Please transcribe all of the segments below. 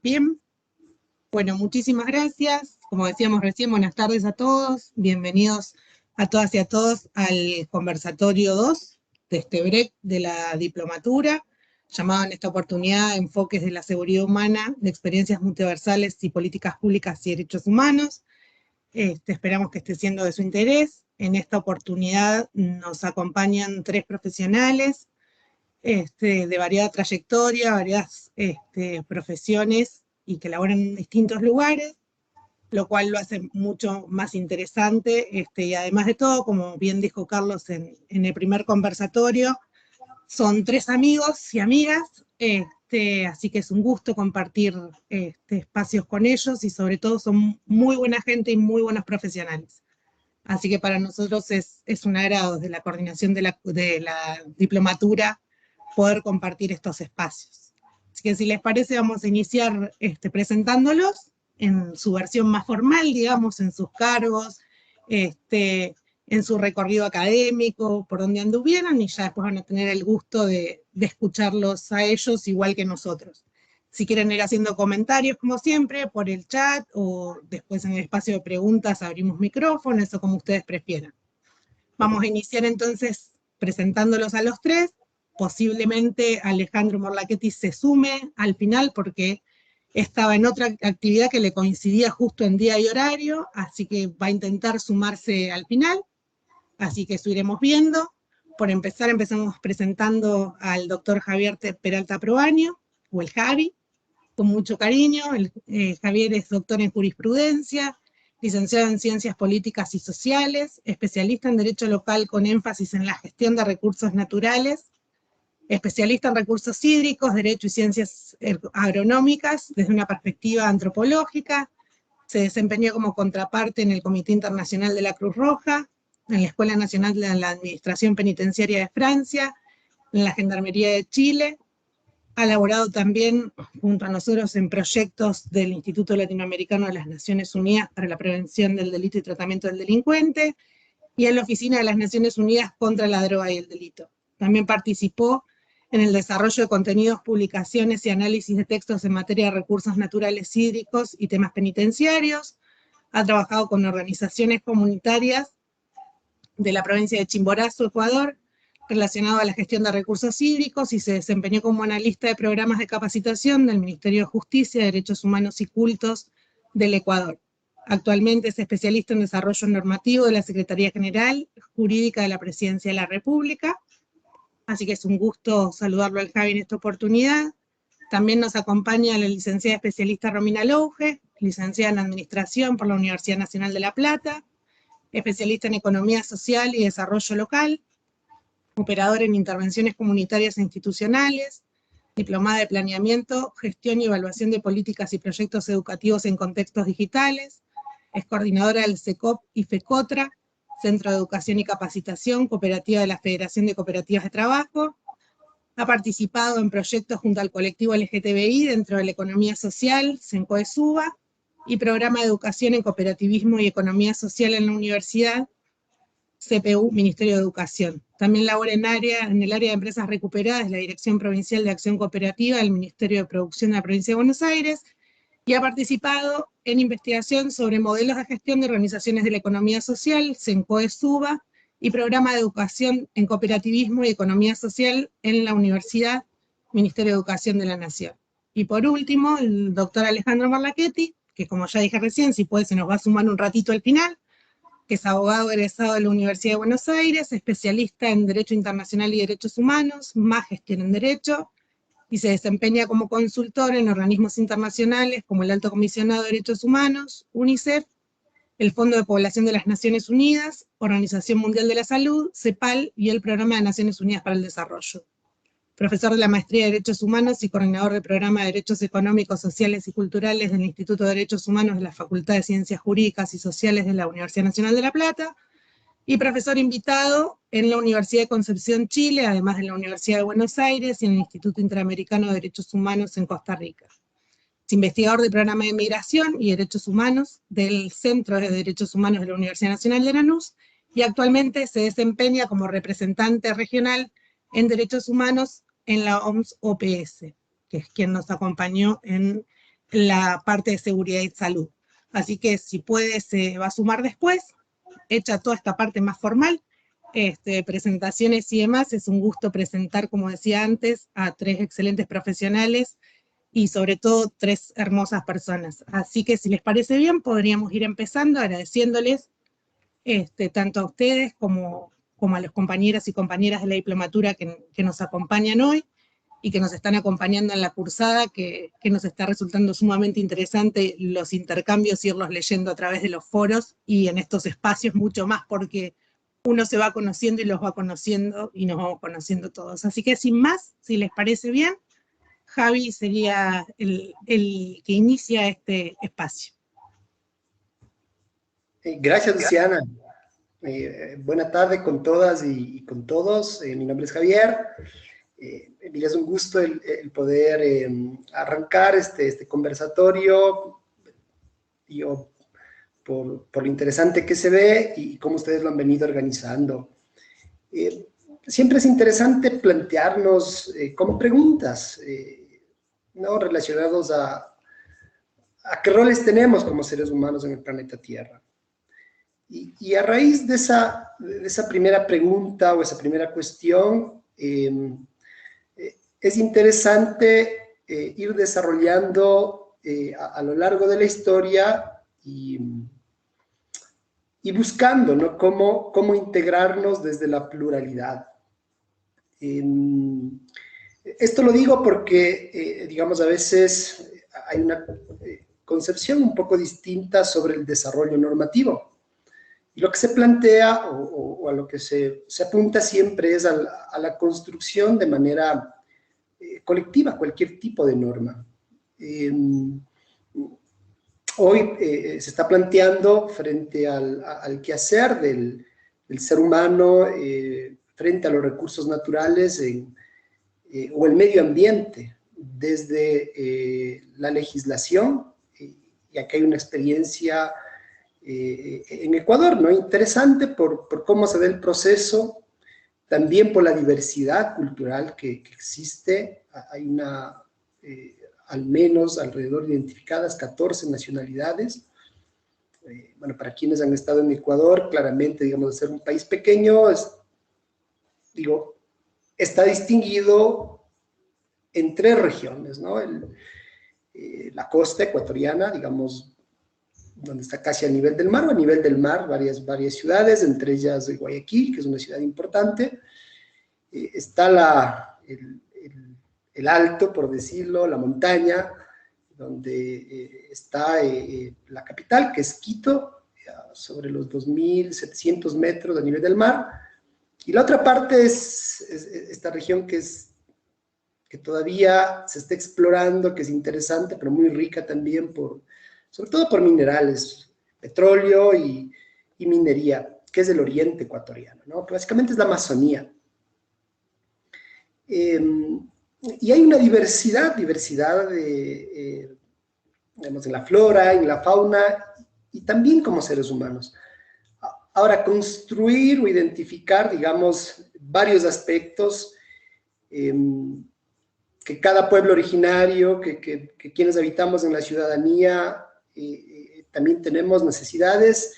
Bien, bueno, muchísimas gracias. Como decíamos recién, buenas tardes a todos. Bienvenidos a todas y a todos al conversatorio 2 de este break de la diplomatura, llamado en esta oportunidad Enfoques de la Seguridad Humana, de Experiencias Multiversales y Políticas Públicas y Derechos Humanos. Esperamos que esté siendo de su interés. En esta oportunidad nos acompañan 3 profesionales de variada trayectoria, variadas profesiones y que laboran en distintos lugares, lo cual lo hace mucho más interesante. Y además de todo, como bien dijo Carlos en el primer conversatorio, son 3 amigos y amigas, así que es un gusto compartir espacios con ellos y sobre todo son muy buena gente y muy buenos profesionales. Así que para nosotros es un agrado desde la coordinación de la diplomatura poder compartir estos espacios. Así que si les parece vamos a iniciar presentándolos en su versión más formal, digamos, en sus cargos, en su recorrido académico, por donde anduvieron, y ya después van a tener el gusto de escucharlos a ellos igual que nosotros. Si quieren ir haciendo comentarios, como siempre, por el chat o después en el espacio de preguntas abrimos micrófono, eso como ustedes prefieran. Vamos a iniciar entonces presentándolos a los 3. Posiblemente Alejandro Morlachetti se sume al final porque estaba en otra actividad que le coincidía justo en día y horario, así que va a intentar sumarse al final. Así que eso iremos viendo. Por empezar, empezamos presentando al doctor Javier Peralta Proaño, o el Javi, con mucho cariño. Javier es doctor en jurisprudencia, licenciado en Ciencias Políticas y Sociales, especialista en Derecho Local con énfasis en la gestión de recursos naturales, especialista en recursos hídricos, Derecho y Ciencias Agronómicas desde una perspectiva antropológica. Se desempeñó como contraparte en el Comité Internacional de la Cruz Roja, en la Escuela Nacional de la Administración Penitenciaria de Francia, en la Gendarmería de Chile. Ha laborado también junto a nosotros en proyectos del Instituto Latinoamericano de las Naciones Unidas para la Prevención del Delito y Tratamiento del Delincuente, y en la Oficina de las Naciones Unidas contra la Droga y el Delito. También participó en el desarrollo de contenidos, publicaciones y análisis de textos en materia de recursos naturales hídricos y temas penitenciarios. Ha trabajado con organizaciones comunitarias de la provincia de Chimborazo, Ecuador, relacionado a la gestión de recursos hídricos, y se desempeñó como analista de programas de capacitación del Ministerio de Justicia, Derechos Humanos y Cultos del Ecuador. Actualmente es especialista en desarrollo normativo de la Secretaría General Jurídica de la Presidencia de la República. Así que es un gusto saludarlo al Javi en esta oportunidad. También nos acompaña la licenciada especialista Romina Louge, licenciada en Administración por la Universidad Nacional de La Plata, especialista en Economía Social y Desarrollo Local, operador en intervenciones comunitarias e institucionales, diplomada de Planeamiento, Gestión y Evaluación de Políticas y Proyectos Educativos en Contextos Digitales, es coordinadora del CECOP y FECOTRA, Centro de Educación y Capacitación, cooperativa de la Federación de Cooperativas de Trabajo. Ha participado en proyectos junto al colectivo LGTBI dentro de la economía social, CENCOESUBA, y programa de educación en cooperativismo y economía social en la universidad, CPU, Ministerio de Educación. También labora en el área de empresas recuperadas, la Dirección Provincial de Acción Cooperativa del Ministerio de Producción de la Provincia de Buenos Aires, y ha participado en investigación sobre modelos de gestión de organizaciones de la economía social, CENCOESUBA, y programa de educación en cooperativismo y economía social en la Universidad, Ministerio de Educación de la Nación. Y por último, el doctor Alejandro Morlachetti, que como ya dije recién, si puede se nos va a sumar un ratito al final, que es abogado egresado de la Universidad de Buenos Aires, especialista en Derecho Internacional y Derechos Humanos, magíster en Derecho, y se desempeña como consultor en organismos internacionales como el Alto Comisionado de Derechos Humanos, UNICEF, el Fondo de Población de las Naciones Unidas, Organización Mundial de la Salud, CEPAL, y el Programa de Naciones Unidas para el Desarrollo. Profesor de la Maestría de Derechos Humanos y coordinador del Programa de Derechos Económicos, Sociales y Culturales del Instituto de Derechos Humanos de la Facultad de Ciencias Jurídicas y Sociales de la Universidad Nacional de La Plata, y profesor invitado en la Universidad de Concepción, Chile, además de la Universidad de Buenos Aires y en el Instituto Interamericano de Derechos Humanos en Costa Rica. Es investigador del Programa de Migración y Derechos Humanos del Centro de Derechos Humanos de la Universidad Nacional de Lanús, y actualmente se desempeña como representante regional en Derechos Humanos en la OMS OPS, que es quien nos acompañó en la parte de seguridad y salud. Así que si puede, se va a sumar después, hecha toda esta parte más formal, presentaciones y demás. Es un gusto presentar, como decía antes, a 3 excelentes profesionales y sobre todo 3 hermosas personas. Así que si les parece bien, podríamos ir empezando agradeciéndoles tanto a ustedes como a los compañeros y compañeras de la diplomatura que nos acompañan hoy y que nos están acompañando en la cursada, que nos está resultando sumamente interesante los intercambios, irlos leyendo a través de los foros y en estos espacios mucho más, porque uno se va conociendo y los va conociendo y nos vamos conociendo todos. Así que sin más, si les parece bien, Javi sería el que inicia este espacio. Gracias, Luciana. Buena tarde con todas y con todos. Mi nombre es Javier. Mira, es un gusto el poder arrancar este conversatorio. Yo, por lo interesante que se ve y cómo ustedes lo han venido organizando. Siempre es interesante plantearnos como preguntas, ¿no? Relacionados a qué roles tenemos como seres humanos en el planeta Tierra. Y a raíz de esa primera pregunta o esa primera cuestión, es interesante ir desarrollando a lo largo de la historia y buscando, ¿no? cómo integrarnos desde la pluralidad. Esto lo digo porque, digamos, a veces hay una concepción un poco distinta sobre el desarrollo normativo. Y lo que se plantea o a lo que se apunta siempre es a la construcción de manera colectiva, cualquier tipo de norma. Hoy se está planteando frente al quehacer del ser humano, frente a los recursos naturales o el medio ambiente, desde la legislación, y aquí hay una experiencia en Ecuador, ¿no? Interesante por cómo se da el proceso, también por la diversidad cultural que existe. Hay al menos alrededor de identificadas 14 nacionalidades. Bueno, para quienes han estado en Ecuador, claramente, digamos, de ser un país pequeño, está distinguido en 3 regiones, ¿no? La costa ecuatoriana, digamos, donde está casi a nivel del mar, o a nivel del mar, varias ciudades, entre ellas Guayaquil, que es una ciudad importante. Está el alto, por decirlo, la montaña, donde está la capital, que es Quito, sobre los 2.700 metros a nivel del mar. Y la otra parte es esta región que todavía se está explorando, que es interesante, pero muy rica también, sobre todo por minerales, petróleo y minería, que es el oriente ecuatoriano, ¿no? Que básicamente es la Amazonía. Y hay una diversidad digamos, en la flora, en la fauna, y también como seres humanos. Ahora, construir o identificar, digamos, varios aspectos que cada pueblo originario, que quienes habitamos en la ciudadanía, también tenemos necesidades,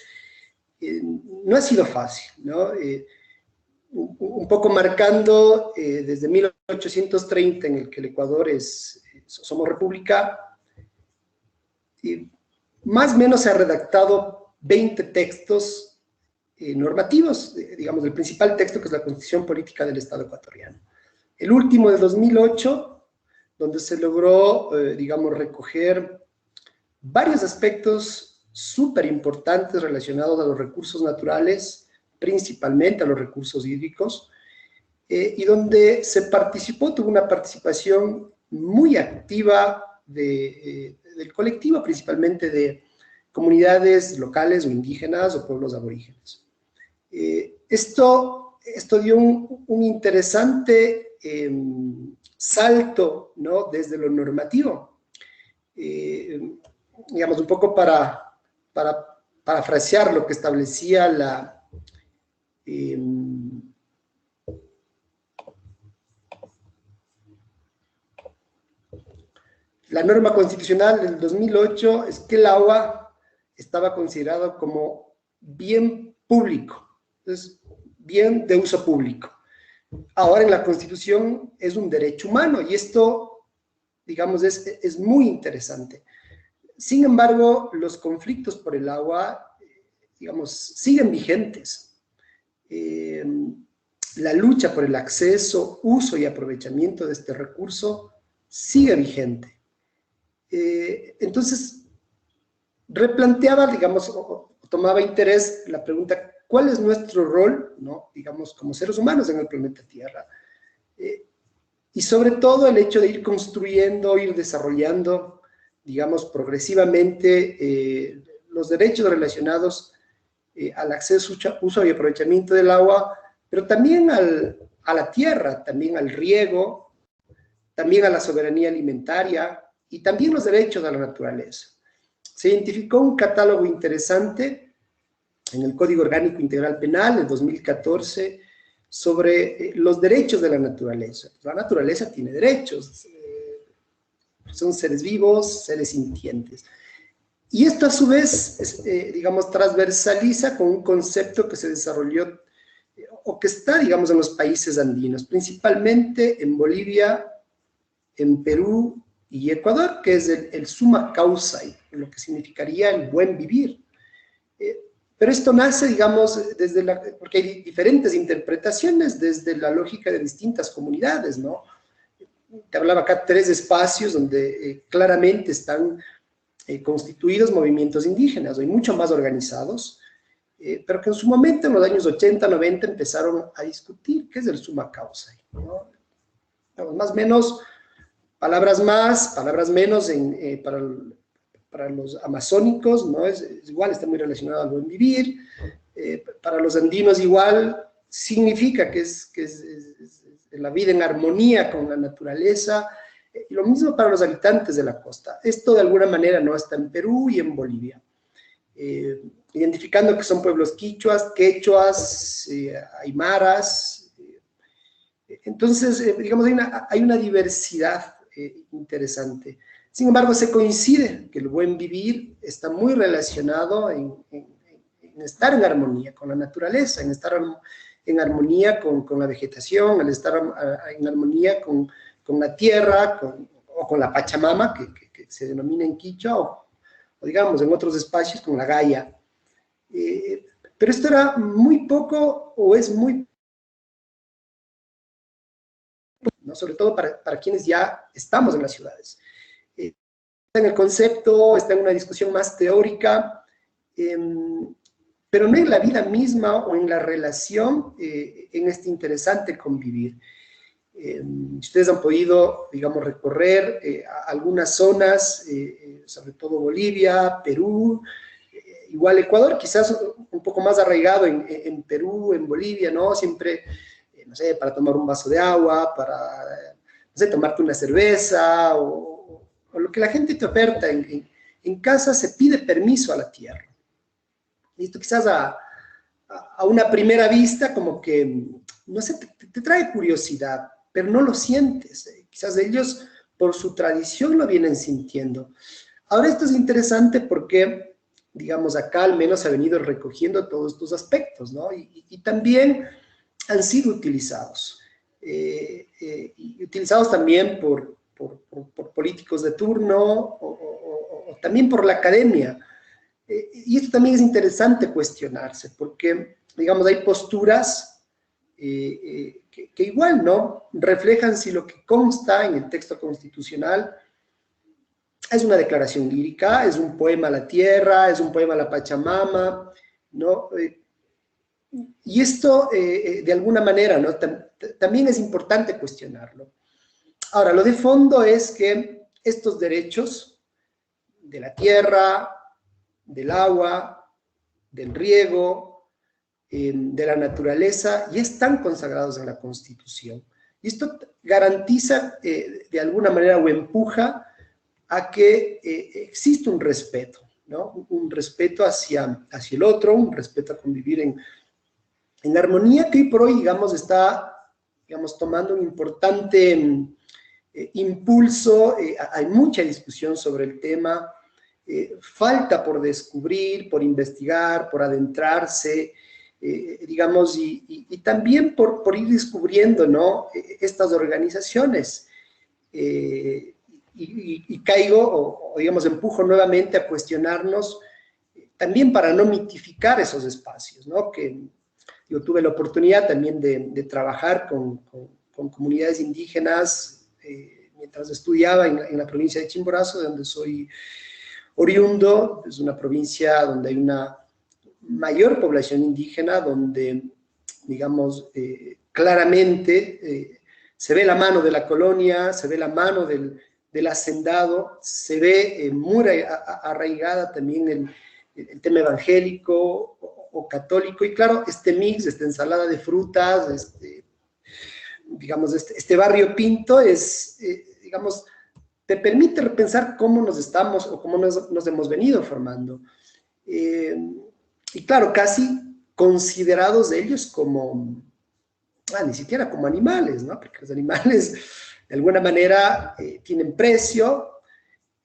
no ha sido fácil, ¿no? Un poco marcando desde 1830, en el que el Ecuador somos república, más o menos se ha redactado 20 textos normativos, digamos, el principal texto, que es la Constitución Política del Estado Ecuatoriano. El último de 2008, donde se logró, digamos, recoger varios aspectos súper importantes relacionados a los recursos naturales, principalmente a los recursos hídricos, y donde tuvo una participación muy activa del colectivo, principalmente de comunidades locales o indígenas o pueblos aborígenes. Esto dio un interesante salto, ¿no? Desde lo normativo. Digamos, un poco para parafrasear lo que establecía la norma constitucional del 2008 es que el agua estaba considerado como bien público, es bien de uso público. Ahora en la Constitución es un derecho humano y esto, digamos, es muy interesante. Sin embargo, los conflictos por el agua, digamos, siguen vigentes. La lucha por el acceso, uso y aprovechamiento de este recurso sigue vigente. Entonces, replanteaba, digamos, o tomaba interés la pregunta, ¿cuál es nuestro rol, ¿no? Digamos, como seres humanos en el planeta Tierra? Y sobre todo el hecho de ir construyendo, ir desarrollando, digamos, progresivamente los derechos relacionados al acceso, uso y aprovechamiento del agua, pero también a la tierra, también al riego, también a la soberanía alimentaria y también los derechos a la naturaleza. Se identificó un catálogo interesante en el Código Orgánico Integral Penal del 2014 sobre los derechos de la naturaleza. La naturaleza tiene derechos, son seres vivos, seres sintientes. Y esto a su vez, digamos, transversaliza con un concepto que se desarrolló o que está, digamos, en los países andinos, principalmente en Bolivia, en Perú y Ecuador, que es el summa causae, lo que significaría el buen vivir. Pero esto nace, digamos, porque hay diferentes interpretaciones desde la lógica de distintas comunidades, ¿no? Te hablaba acá 3 espacios donde claramente están constituidos movimientos indígenas, hoy mucho más organizados, pero que en su momento, en los años 80, 90, empezaron a discutir qué es el summa causae, ¿no? Más o menos, palabras más, palabras menos para los amazónicos, ¿no? Es igual, está muy relacionado al buen vivir. Para los andinos igual, significa que es la vida en armonía con la naturaleza, y lo mismo para los habitantes de la costa. Esto de alguna manera no está en Perú y en Bolivia. Identificando que son pueblos quichuas, quechuas, aymaras. Entonces, digamos, hay una diversidad interesante. Sin embargo, se coincide que el buen vivir está muy relacionado en estar en armonía con la naturaleza, en estar en armonía con la vegetación, en estar en armonía con la tierra, o con la Pachamama, que se denomina en quichua, o digamos en otros espacios con la Gaia. Pero esto era muy poco, o es muy, ¿no? Sobre todo para quienes ya estamos en las ciudades. Está en el concepto, está en una discusión más teórica, pero no en la vida misma o en la relación en este interesante convivir. Ustedes han podido, digamos, recorrer algunas zonas, sobre todo Bolivia, Perú, igual Ecuador, quizás un poco más arraigado en Perú, en Bolivia, ¿no? Siempre, no sé, para tomar un vaso de agua, para, no sé, tomarte una cerveza, o lo que la gente te oferta en casa, se pide permiso a la tierra. Y esto quizás a una primera vista como que, no sé, te trae curiosidad, pero no lo sientes. Quizás ellos, por su tradición, lo vienen sintiendo. Ahora, esto es interesante porque, digamos, acá al menos ha venido recogiendo todos estos aspectos, ¿no? Y también han sido utilizados. Y utilizados también por políticos de turno o también por la academia. Y esto también es interesante cuestionarse, porque, digamos, hay posturas que igual, ¿no? Reflejan si lo que consta en el texto constitucional es una declaración lírica, es un poema a la tierra, es un poema a la Pachamama, ¿no? Y esto, de alguna manera, ¿no? También es importante cuestionarlo. Ahora, lo de fondo es que estos derechos de la tierra, del agua, del riego, de la naturaleza, ya están consagrados en la Constitución. Y esto garantiza, de alguna manera, o empuja a que existe un respeto, ¿no? Un respeto hacia el otro, un respeto a convivir en armonía, que hoy por hoy, digamos, está, digamos, tomando un importante impulso, hay mucha discusión sobre el tema, falta por descubrir, por investigar, por adentrarse, digamos, y también por ir descubriendo, ¿no? Estas organizaciones. Y caigo, o digamos, empujo nuevamente a cuestionarnos, también para no mitificar esos espacios, ¿no? Que yo tuve la oportunidad también de trabajar con comunidades indígenas mientras estudiaba en la provincia de Chimborazo, de donde soy oriundo. Es una provincia donde hay una mayor población indígena, donde, digamos, claramente se ve la mano de la colonia, se ve la mano del hacendado, se ve muy arraigada también el tema evangélico o católico, y claro, este mix, esta ensalada de frutas, digamos, este barrio pinto es, digamos, te permite repensar cómo nos estamos o cómo nos hemos venido formando. Y claro, casi considerados ellos como, ni siquiera como animales, ¿no? Porque los animales, de alguna manera, tienen precio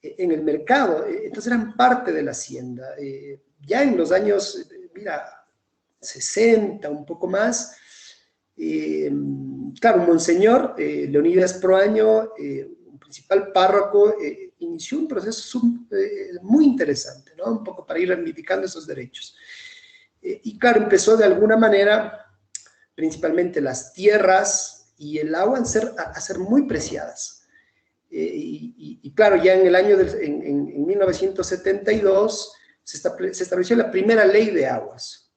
en el mercado, entonces eran parte de la hacienda. Ya en los años, mira, 60, un poco más, claro, Monseñor Leonidas Proaño, un principal párroco, inició un proceso muy interesante, ¿no? Un poco para ir reivindicando esos derechos. Y claro, empezó de alguna manera, principalmente las tierras y el agua a ser muy preciadas. Y claro, ya en el año en 1972 se estableció la primera ley de aguas.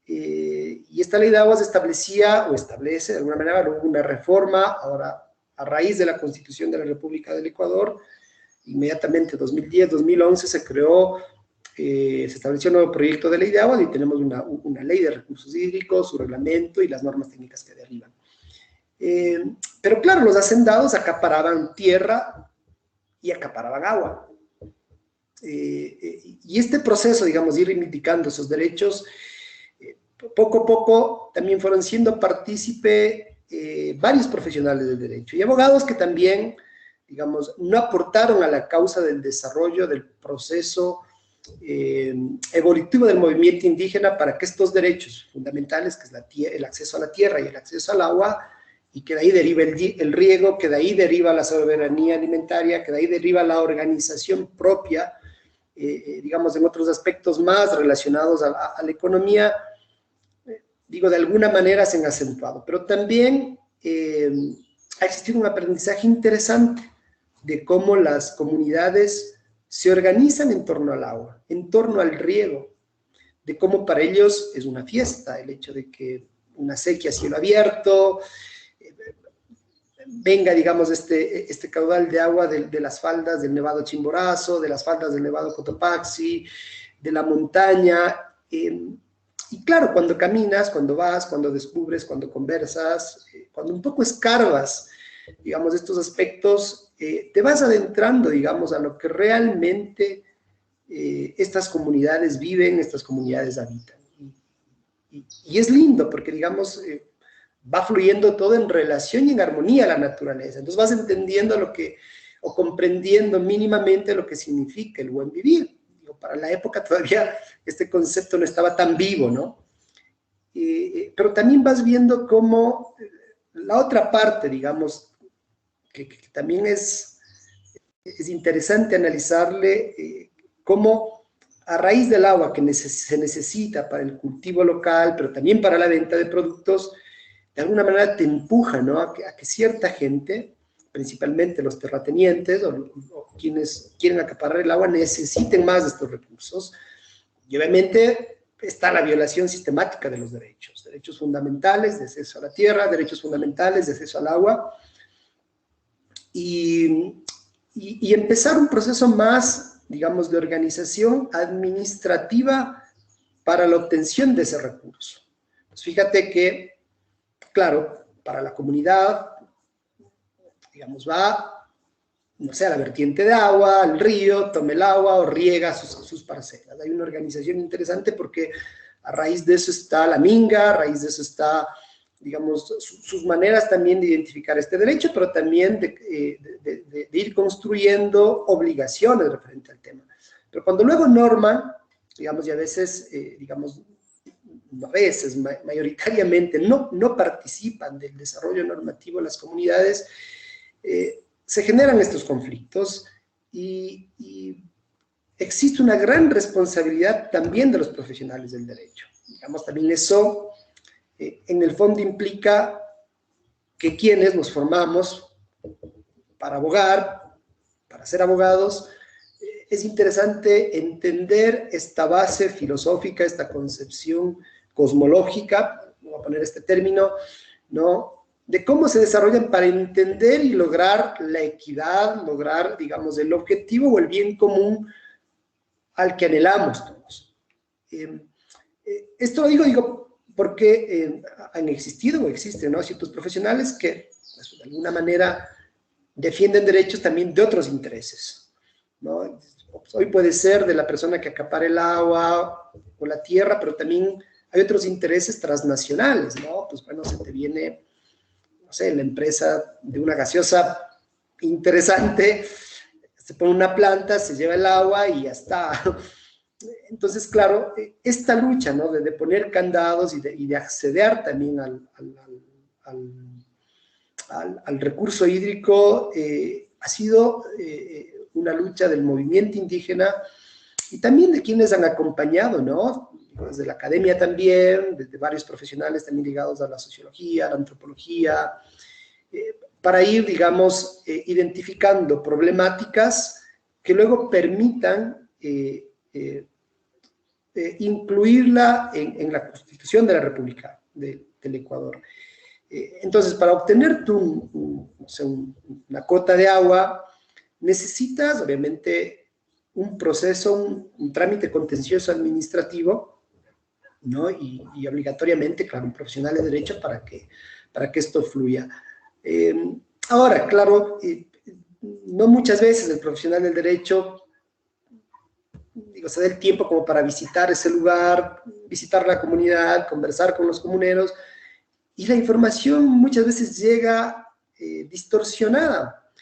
Y esta ley de aguas establecía, o establece de alguna manera, una reforma, ahora a raíz de la Constitución de la República del Ecuador, inmediatamente 2010-2011 se creó, se estableció un nuevo proyecto de ley de aguas y tenemos una ley de recursos hídricos, su reglamento y las normas técnicas que derivan. Pero claro, los hacendados acaparaban tierra y acaparaban agua. Y este proceso, digamos, de ir reivindicando esos derechos, poco a poco también fueron siendo partícipe varios profesionales del derecho y abogados que también, digamos, no aportaron a la causa del desarrollo del proceso evolutivo del movimiento indígena para que estos derechos fundamentales, que es el acceso a la tierra y el acceso al agua, y que de ahí deriva el riego, que de ahí deriva la soberanía alimentaria, que de ahí deriva la organización propia, digamos, en otros aspectos más relacionados a la economía, digo, de alguna manera se han acentuado. Pero también ha existido un aprendizaje interesante de cómo las comunidades se organizan en torno al agua, en torno al riego, de cómo para ellos es una fiesta el hecho de que una sequía a cielo abierto, venga, digamos, este caudal de agua de las faldas del Nevado Chimborazo, de las faldas del Nevado Cotopaxi, de la montaña. Y claro, cuando caminas, cuando vas, cuando descubres, cuando conversas, cuando un poco escarbas, digamos, estos aspectos, te vas adentrando, digamos, a lo que realmente estas comunidades viven, estas comunidades habitan. Y es lindo porque, digamos, va fluyendo todo en relación y en armonía a la naturaleza. Entonces vas entendiendo o comprendiendo mínimamente lo que significa el buen vivir. Digo, para la época todavía este concepto no estaba tan vivo, ¿no? Pero también vas viendo cómo la otra parte, digamos, que también es interesante analizarle, cómo a raíz del agua que se necesita para el cultivo local, pero también para la venta de productos, de alguna manera te empuja, ¿no? a que cierta gente, principalmente los terratenientes o quienes quieren acaparar el agua, necesiten más de estos recursos. Y obviamente está la violación sistemática de los derechos fundamentales de acceso a la tierra, derechos fundamentales de acceso al agua, y empezar un proceso más, digamos, de organización administrativa para la obtención de ese recurso. Pues fíjate que, claro, para la comunidad, digamos, va, no sé, a la vertiente de agua, al río, toma el agua o riega sus parcelas. Hay una organización interesante porque a raíz de eso está la minga, a raíz de eso está digamos, sus maneras también de identificar este derecho, pero también de ir construyendo obligaciones referente al tema. Pero cuando luego norman, digamos, y a veces, digamos, a veces, mayoritariamente, no participan del desarrollo normativo en las comunidades, se generan estos conflictos y existe una gran responsabilidad también de los profesionales del derecho. Digamos, también eso, en el fondo, implica que quienes nos formamos para abogar, para ser abogados, es interesante entender esta base filosófica, esta concepción cosmológica, voy a poner este término, ¿no?, de cómo se desarrollan para entender y lograr la equidad, lograr, digamos, el objetivo o el bien común al que anhelamos todos. Esto lo digo porque han existido o existen, ¿no?, ciertos profesionales que, pues, de alguna manera defienden derechos también de otros intereses, ¿no? Hoy puede ser de la persona que acapara el agua o la tierra, pero también hay otros intereses transnacionales, ¿no? Pues bueno, se te viene, no sé, la empresa de una gaseosa interesante, se pone una planta, se lleva el agua y ya está. Entonces, claro, esta lucha, ¿no?, de poner candados y de acceder también al recurso hídrico ha sido una lucha del movimiento indígena y también de quienes han acompañado, ¿no?, desde la academia también, desde varios profesionales también ligados a la sociología, a la antropología, para ir, digamos, identificando problemáticas que luego permitan incluirla en la Constitución de la República del Ecuador. Entonces, para obtener tú una cota de agua, necesitas, obviamente, un proceso, un trámite contencioso administrativo, ¿no? Y obligatoriamente, claro, un profesional de derecho para que esto fluya. Ahora, claro, no muchas veces el profesional del derecho, digo, se da el tiempo como para visitar ese lugar, visitar la comunidad, conversar con los comuneros, y la información muchas veces llega distorsionada.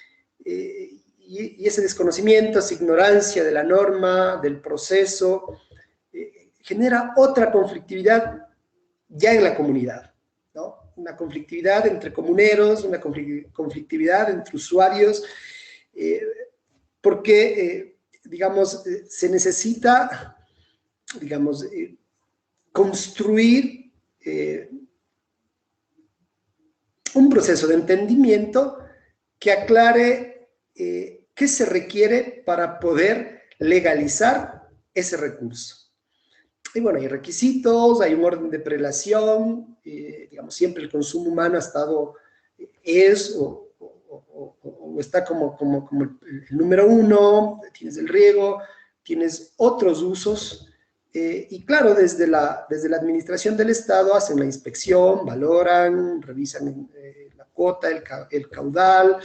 Y ese desconocimiento, esa ignorancia de la norma, del proceso, genera otra conflictividad ya en la comunidad, ¿no? Una conflictividad entre comuneros, una conflictividad entre usuarios, porque, digamos, se necesita, digamos, construir un proceso de entendimiento que aclare qué se requiere para poder legalizar ese recurso. Y bueno, hay requisitos, hay un orden de prelación, digamos, siempre el consumo humano ha estado, o está como el número uno, tienes el riego, tienes otros usos, y claro, desde la administración del Estado hacen la inspección, valoran, revisan la cuota, el caudal,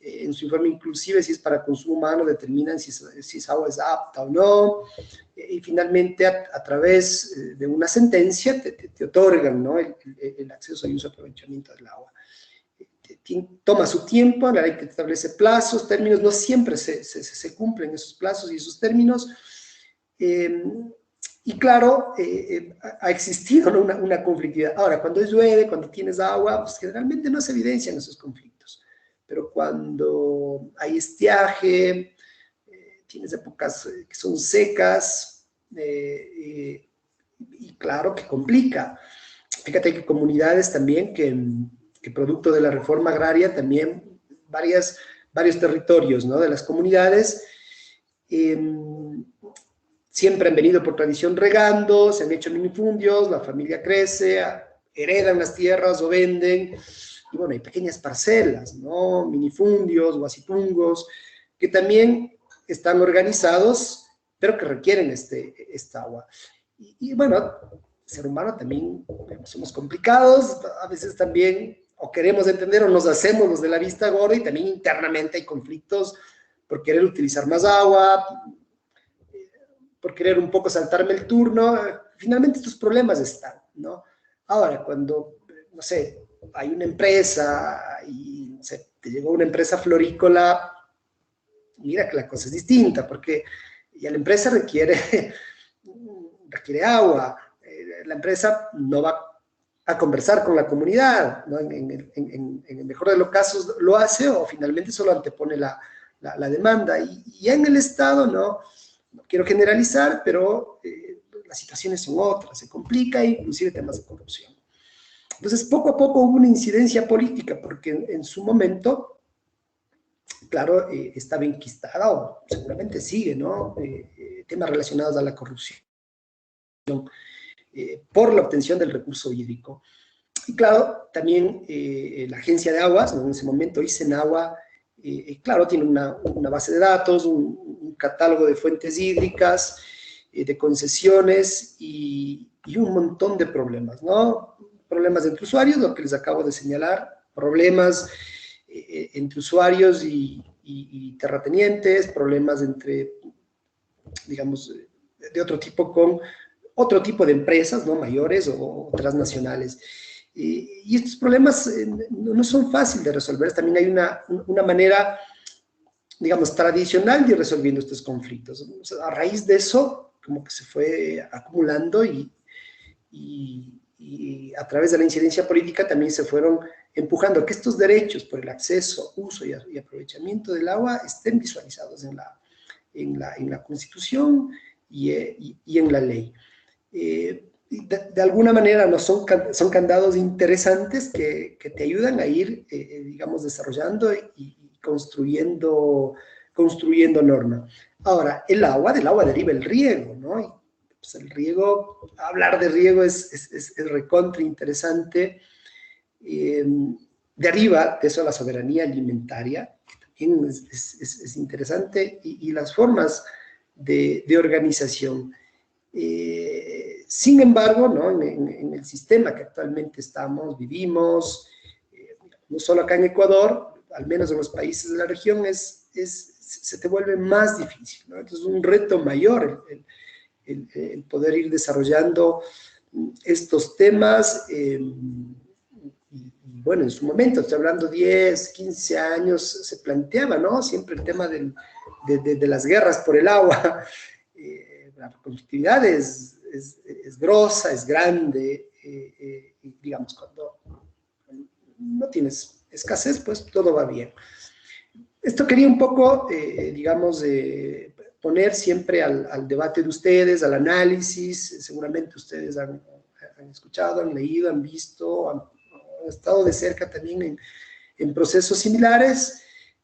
en su informe inclusive si es para consumo humano determinan si esa agua es apta o no, y finalmente a través de una sentencia te otorgan, ¿no?, el acceso y uso y aprovechamiento del agua. Toma su tiempo, la ley te establece plazos, términos, no siempre se cumplen esos plazos y esos términos, y claro, ha existido, ¿no?, una conflictividad. Ahora, cuando llueve, cuando tienes agua, pues generalmente no se evidencian esos conflictos, pero cuando hay estiaje, tienes épocas que son secas, y claro que complica. Fíjate que comunidades también que producto de la reforma agraria, también varios territorios, ¿no?, de las comunidades, siempre han venido por tradición regando, se han hecho minifundios, la familia crece, heredan las tierras o venden, y bueno, hay pequeñas parcelas, ¿no?, minifundios, guasipungos, que también están organizados, pero que requieren esta agua. Y bueno, el ser humano también somos complicados, a veces también o queremos entender o nos hacemos los de la vista gorda, y también internamente hay conflictos por querer utilizar más agua, por querer un poco saltarme el turno. Finalmente estos problemas están, ¿no? Ahora, cuando no sé, hay una empresa y te llegó una empresa florícola, mira que la cosa es distinta, porque ya la empresa requiere agua, la empresa no va a conversar con la comunidad, ¿no? En el mejor de los casos lo hace o finalmente solo antepone la demanda. Y ya en el Estado, no quiero generalizar, pero las situaciones son otras, se complica, inclusive temas de corrupción. Entonces, poco a poco hubo una incidencia política, porque en su momento, claro, estaba enquistada, o seguramente sigue, ¿no? Temas relacionados a la corrupción, por la obtención del recurso hídrico. Y claro, también la Agencia de Aguas, ¿no? En ese momento ICENAGUA, claro, tiene una base de datos, un catálogo de fuentes hídricas, de concesiones y un montón de problemas, ¿no? Problemas entre usuarios, lo que les acabo de señalar, problemas entre usuarios y terratenientes, problemas entre, digamos, de otro tipo con otro tipo de empresas, ¿no? Mayores o transnacionales. Y estos problemas no son fáciles de resolver. También hay una manera, digamos, tradicional de ir resolviendo estos conflictos. O sea, a raíz de eso, como que se fue acumulando y a través de la incidencia política también se fueron empujando que estos derechos por el acceso, uso y aprovechamiento del agua estén visualizados en la Constitución y en la ley. De alguna manera no son candados interesantes que te ayudan a ir, digamos, desarrollando y construyendo norma. Ahora, del agua deriva el riego, ¿no? Y, pues, el riego, hablar de riego es recontra interesante. Deriva de eso la soberanía alimentaria, que también es interesante, y las formas de organización. Sin embargo, ¿no? En el sistema que actualmente vivimos, no solo acá en Ecuador, al menos en los países de la región, se te vuelve más difícil, ¿no? Entonces, un reto mayor el poder ir desarrollando estos temas. Y bueno, en su momento, estoy hablando 10, 15 años, se planteaba, ¿no? Siempre el tema de las guerras por el agua. La conflictividad es grosa, es grande, y digamos, cuando no tienes escasez, pues todo va bien. Esto quería un poco, digamos, poner siempre al debate de ustedes, al análisis. Seguramente ustedes han escuchado, han leído, han visto, han estado de cerca también en procesos similares.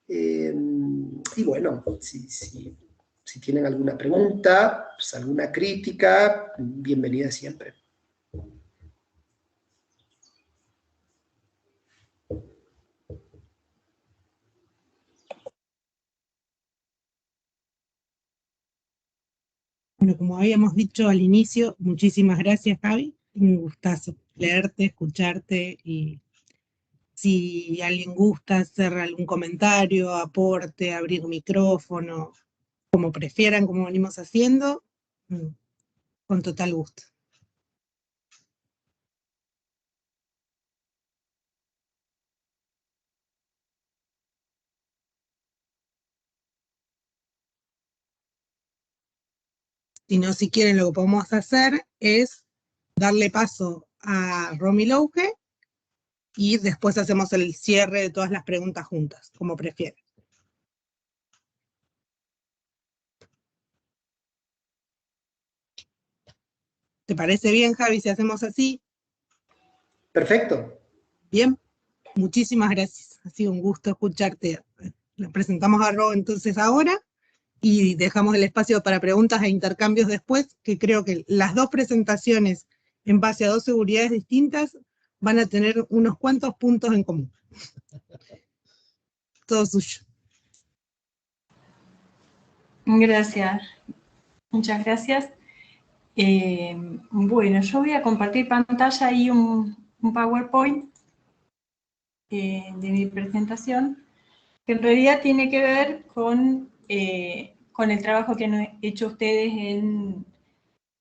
Y bueno, si tienen alguna pregunta, pues alguna crítica, bienvenida siempre. Bueno, como habíamos dicho al inicio, muchísimas gracias, Javi. Un gustazo leerte, escucharte, y si alguien gusta hacer algún comentario, aporte, abrir micrófono, como prefieran, como venimos haciendo, con total gusto. Si no, si quieren, lo que podemos hacer es darle paso a Romy Louge y después hacemos el cierre de todas las preguntas juntas, como prefieran. ¿Te parece bien, Javi, si hacemos así? Perfecto. Bien, muchísimas gracias. Ha sido un gusto escucharte. Le presentamos a Ro entonces ahora y dejamos el espacio para preguntas e intercambios después, que creo que las dos presentaciones en base a dos seguridades distintas van a tener unos cuantos puntos en común. Todo suyo. Gracias, muchas gracias. Bueno, yo voy a compartir pantalla y un PowerPoint de mi presentación, que en realidad tiene que ver con el trabajo que han hecho ustedes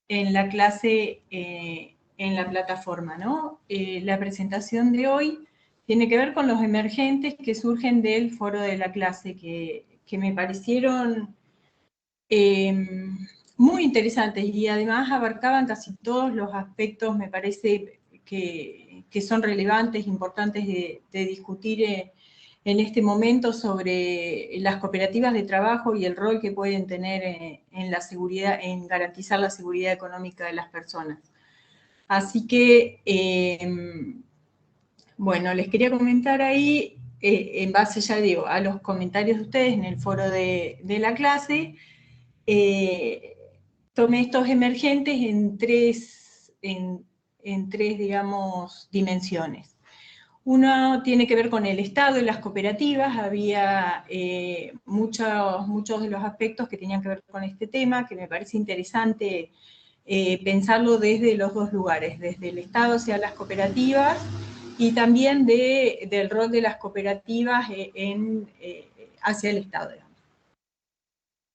en la clase en en la plataforma, ¿no? La presentación de hoy tiene que ver con los emergentes que surgen del foro de la clase, que me parecieron muy interesantes y además abarcaban casi todos los aspectos, me parece, que son relevantes, importantes de discutir en este momento sobre las cooperativas de trabajo y el rol que pueden tener en la seguridad, en garantizar la seguridad económica de las personas. Así que, bueno, les quería comentar ahí, en base, ya digo, a los comentarios de ustedes en el foro de la clase, tomé estos emergentes en tres, digamos, dimensiones. Uno tiene que ver con el Estado y las cooperativas. Había muchos de los aspectos que tenían que ver con este tema, que me parece interesante pensarlo desde los dos lugares, desde el Estado hacia las cooperativas y también del rol de las cooperativas hacia el Estado.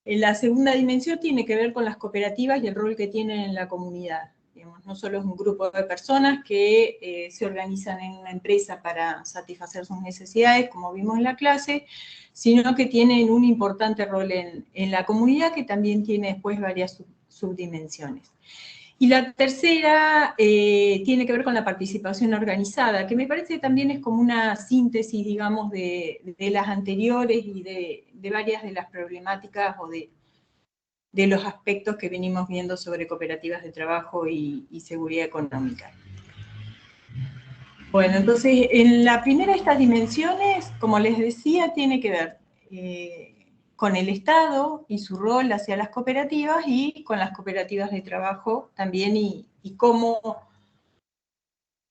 La segunda dimensión tiene que ver con las cooperativas y el rol que tienen en la comunidad. Digamos, no solo es un grupo de personas que se organizan en una empresa para satisfacer sus necesidades, como vimos en la clase, sino que tienen un importante rol en la comunidad, que también tiene después varias subdimensiones. Y la tercera tiene que ver con la participación organizada, que me parece que también es como una síntesis, digamos, de las anteriores y de varias de las problemáticas o de los aspectos que venimos viendo sobre cooperativas de trabajo y seguridad económica. Bueno, entonces, en la primera de estas dimensiones, como les decía, tiene que ver con el Estado y su rol hacia las cooperativas y con las cooperativas de trabajo también y cómo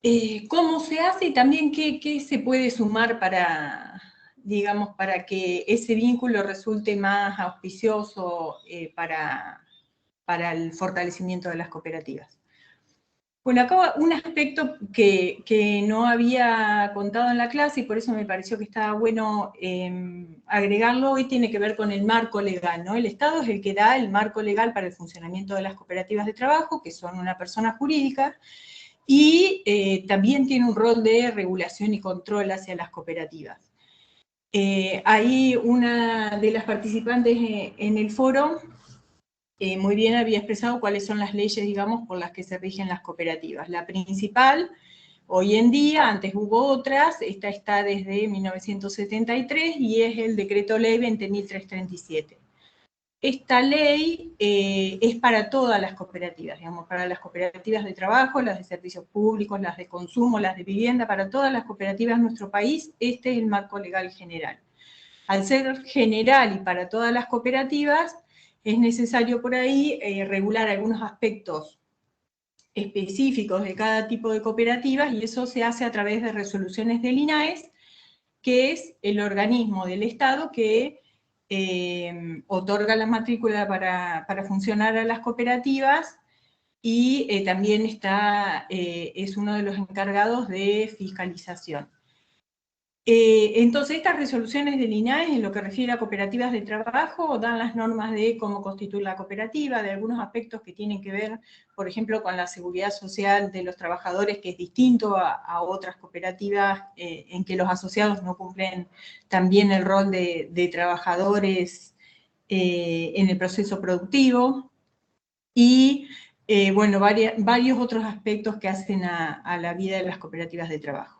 se hace y también qué se puede sumar para, digamos, para que ese vínculo resulte más auspicioso para el fortalecimiento de las cooperativas. Bueno, acá un aspecto que no había contado en la clase y por eso me pareció que estaba bueno agregarlo hoy, tiene que ver con el marco legal, ¿no? El Estado es el que da el marco legal para el funcionamiento de las cooperativas de trabajo, que son una persona jurídica, y también tiene un rol de regulación y control hacia las cooperativas. Ahí una de las participantes en el foro muy bien había expresado cuáles son las leyes, digamos, por las que se rigen las cooperativas. La principal, hoy en día, antes hubo otras, esta está desde 1973 y es el Decreto Ley 20.337. Esta ley es para todas las cooperativas, digamos, para las cooperativas de trabajo, las de servicios públicos, las de consumo, las de vivienda, para todas las cooperativas de nuestro país, este es el marco legal general. Al ser general y para todas las cooperativas, es necesario por ahí regular algunos aspectos específicos de cada tipo de cooperativas y eso se hace a través de resoluciones del INAES, que es el organismo del Estado que otorga la matrícula para funcionar a las cooperativas y también es uno de los encargados de fiscalización. Entonces, estas resoluciones del INAES, en lo que refiere a cooperativas de trabajo, dan las normas de cómo constituir la cooperativa, de algunos aspectos que tienen que ver, por ejemplo, con la seguridad social de los trabajadores, que es distinto a otras cooperativas en que los asociados no cumplen también el rol de trabajadores en el proceso productivo. Y, bueno, varios otros aspectos que hacen a la vida de las cooperativas de trabajo.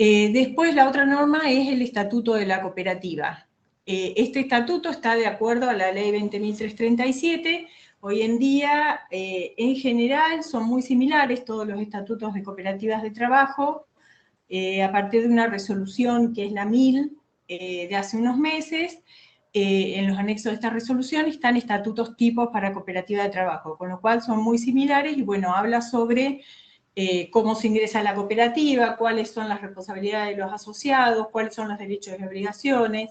Después la otra norma es el Estatuto de la Cooperativa. Este estatuto está de acuerdo a la Ley 20.337. Hoy en día, en general, son muy similares todos los estatutos de cooperativas de trabajo, a partir de una resolución que es la 1000 de hace unos meses. En los anexos de esta resolución están estatutos tipos para cooperativa de trabajo, con lo cual son muy similares y, bueno, habla sobre cómo se ingresa a la cooperativa, cuáles son las responsabilidades de los asociados, cuáles son los derechos y obligaciones,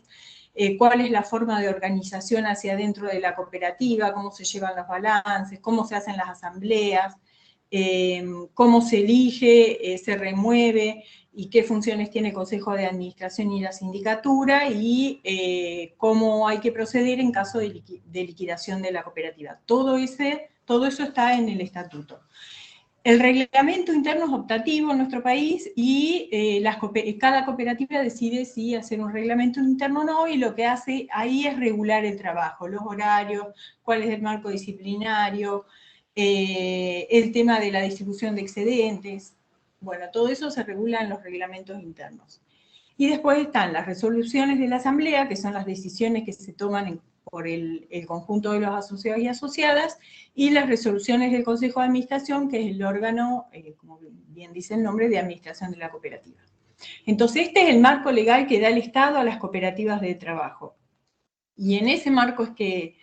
cuál es la forma de organización hacia adentro de la cooperativa, cómo se llevan los balances, cómo se hacen las asambleas, cómo se elige, se remueve y qué funciones tiene el Consejo de Administración y la Sindicatura y cómo hay que proceder en caso de liquidación de la cooperativa. Todo eso está en el estatuto. El reglamento interno es optativo en nuestro país y cada cooperativa decide si hacer un reglamento interno o no, y lo que hace ahí es regular el trabajo, los horarios, cuál es el marco disciplinario, el tema de la distribución de excedentes. Bueno, todo eso se regula en los reglamentos internos. Y después están las resoluciones de la Asamblea, que son las decisiones que se toman por el conjunto de los asociados y asociadas, y las resoluciones del Consejo de Administración, que es el órgano, como bien dice el nombre, de administración de la cooperativa. Entonces, este es el marco legal que da el Estado a las cooperativas de trabajo. Y en ese marco es que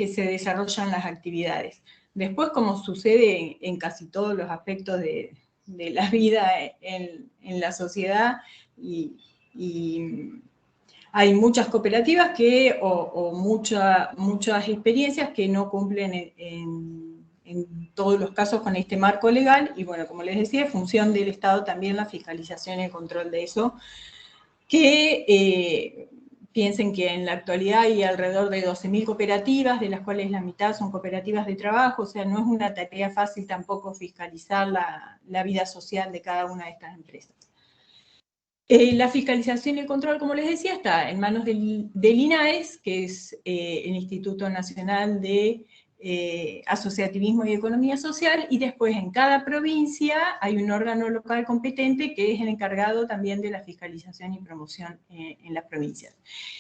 se desarrollan las actividades. Después, como sucede en casi todos los aspectos de la vida en la sociedad, y hay muchas cooperativas que, o muchas experiencias que no cumplen en todos los casos con este marco legal, y bueno, como les decía, es función del Estado también la fiscalización y el control de eso, que piensen que en la actualidad hay alrededor de 12.000 cooperativas, de las cuales la mitad son cooperativas de trabajo, o sea, no es una tarea fácil tampoco fiscalizar la vida social de cada una de estas empresas. La fiscalización y el control, como les decía, está en manos del INAES, que es el Instituto Nacional de Asociativismo y Economía Social, y después en cada provincia hay un órgano local competente que es el encargado también de la fiscalización y promoción en las provincias.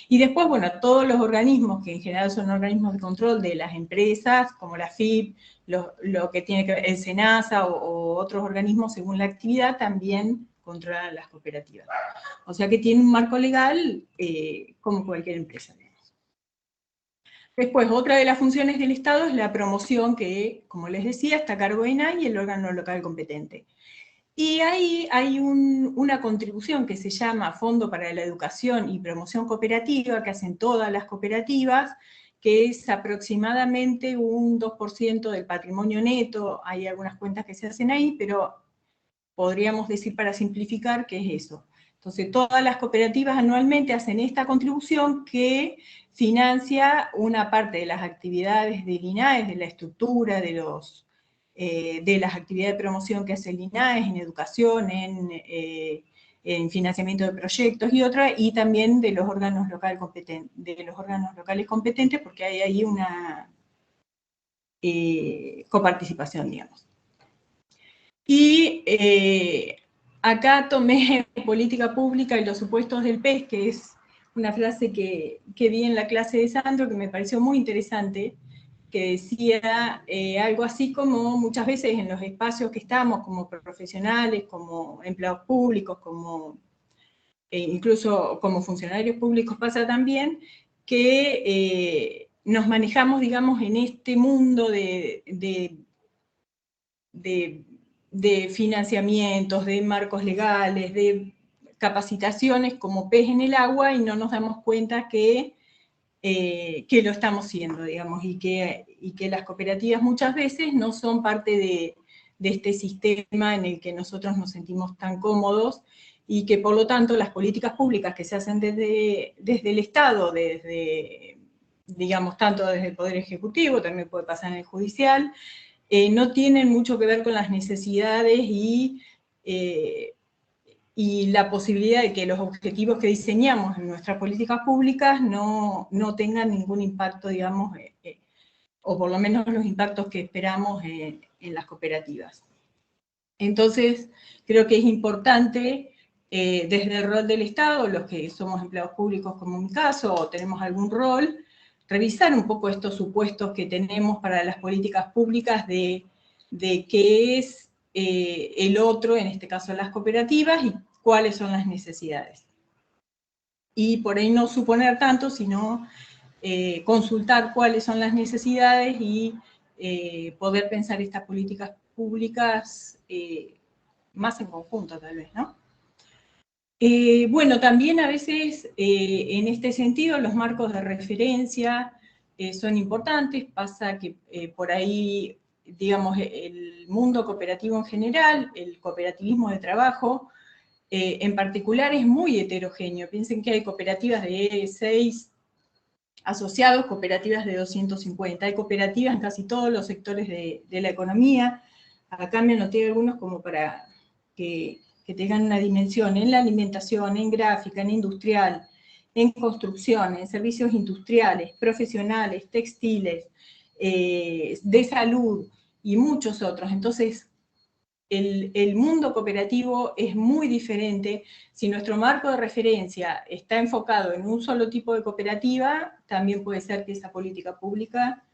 Y después, bueno, todos los organismos, que en general son organismos de control de las empresas, como la FIP, lo que tiene que ver el SENASA o otros organismos según la actividad, también controlan las cooperativas. O sea que tiene un marco legal como cualquier empresa. Después, otra de las funciones del Estado es la promoción, que, como les decía, está a cargo de INAI y el órgano local competente. Y ahí hay una contribución que se llama Fondo para la Educación y Promoción Cooperativa, que hacen todas las cooperativas, que es aproximadamente un 2% del patrimonio neto. Hay algunas cuentas que se hacen ahí, pero podríamos decir para simplificar que es eso. Entonces, todas las cooperativas anualmente hacen esta contribución que financia una parte de las actividades del INAES, de la estructura, de las actividades de promoción que hace el INAES en educación, en financiamiento de proyectos y otras, y también de los órganos locales competentes, porque hay ahí una coparticipación, digamos. Y acá tomé política pública y los supuestos del PES, que es una frase que vi en la clase de Sandro, que me pareció muy interesante, que decía algo así como muchas veces en los espacios que estamos, como profesionales, como empleados públicos, incluso como funcionarios públicos pasa también, que nos manejamos, digamos, en este mundo de financiamientos, de marcos legales, de capacitaciones como pez en el agua, y no nos damos cuenta que lo estamos siendo, digamos, y que las cooperativas muchas veces no son parte de este sistema en el que nosotros nos sentimos tan cómodos, y que por lo tanto las políticas públicas que se hacen desde el Estado, digamos, tanto desde el Poder Ejecutivo, también puede pasar en el Judicial, no tienen mucho que ver con las necesidades y la posibilidad de que los objetivos que diseñamos en nuestras políticas públicas no tengan ningún impacto, digamos, o por lo menos los impactos que esperamos en las cooperativas. Entonces, creo que es importante, desde el rol del Estado, los que somos empleados públicos como en mi caso, o tenemos algún rol, revisar un poco estos supuestos que tenemos para las políticas públicas de qué es el otro, en este caso las cooperativas, y cuáles son las necesidades. Y por ahí no suponer tanto, sino consultar cuáles son las necesidades y poder pensar estas políticas públicas más en conjunto, tal vez, ¿no? Bueno, también a veces en este sentido los marcos de referencia son importantes. Pasa que por ahí, digamos, el mundo cooperativo en general, el cooperativismo de trabajo en particular, es muy heterogéneo. Piensen que hay cooperativas de 6 asociados, cooperativas de 250. Hay cooperativas en casi todos los sectores de la economía. acá me anoté algunos como para que tengan una dimensión: en la alimentación, en gráfica, en industrial, en construcción, en servicios industriales, profesionales, textiles, de salud y muchos otros. Entonces, el mundo cooperativo es muy diferente. Si nuestro marco de referencia está enfocado en un solo tipo de cooperativa, también puede ser que esa política pública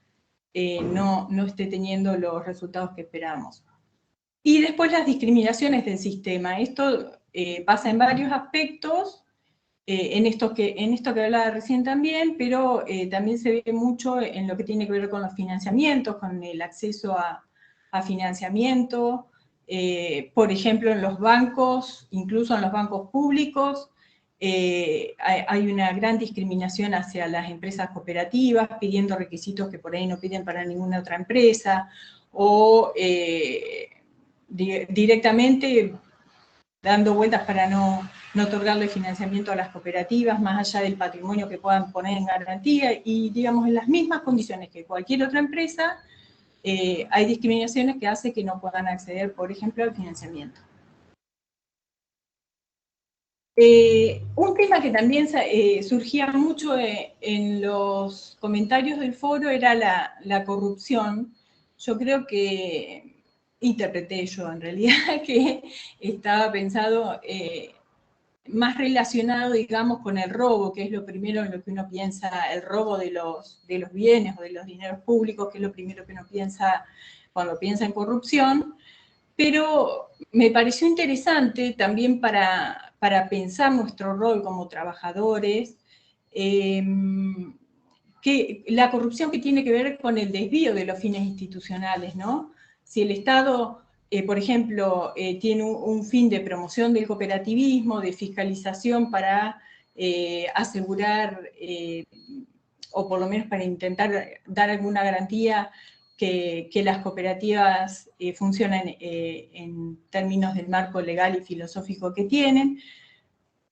no esté teniendo los resultados que esperamos. Y después las discriminaciones del sistema. Esto pasa en varios aspectos, en esto que hablaba recién también, pero también se ve mucho en lo que tiene que ver con los financiamientos, con el acceso a financiamiento. Por ejemplo, en los bancos, incluso en los bancos públicos, hay una gran discriminación hacia las empresas cooperativas, pidiendo requisitos que por ahí no piden para ninguna otra empresa, o directamente dando vueltas para no otorgarle financiamiento a las cooperativas, más allá del patrimonio que puedan poner en garantía, y digamos en las mismas condiciones que cualquier otra empresa, hay discriminaciones que hacen que no puedan acceder, por ejemplo, al financiamiento. Un tema que también surgía mucho en los comentarios del foro era la corrupción. Yo creo que interpreté yo en realidad que estaba pensado más relacionado, digamos, con el robo, que es lo primero en lo que uno piensa, el robo de los bienes o de los dineros públicos, que es lo primero que uno piensa cuando piensa en corrupción. Pero me pareció interesante también para pensar nuestro rol como trabajadores, que la corrupción que tiene que ver con el desvío de los fines institucionales, ¿no? Si el Estado, por ejemplo, tiene un fin de promoción del cooperativismo, de fiscalización para asegurar, o por lo menos para intentar dar alguna garantía que las cooperativas funcionan en términos del marco legal y filosófico que tienen.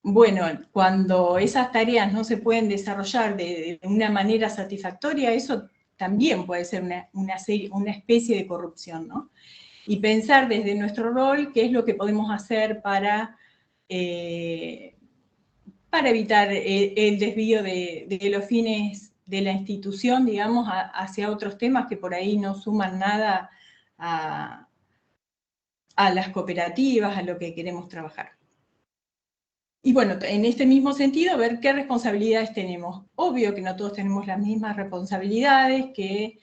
Bueno, cuando esas tareas no se pueden desarrollar de una manera satisfactoria, eso también puede ser una especie de corrupción, ¿no? Y pensar desde nuestro rol qué es lo que podemos hacer para evitar el desvío de los fines de la institución, digamos, hacia otros temas que por ahí no suman nada a las cooperativas, a lo que queremos trabajar. Y bueno, en este mismo sentido, ver qué responsabilidades tenemos. Obvio que no todos tenemos las mismas responsabilidades, que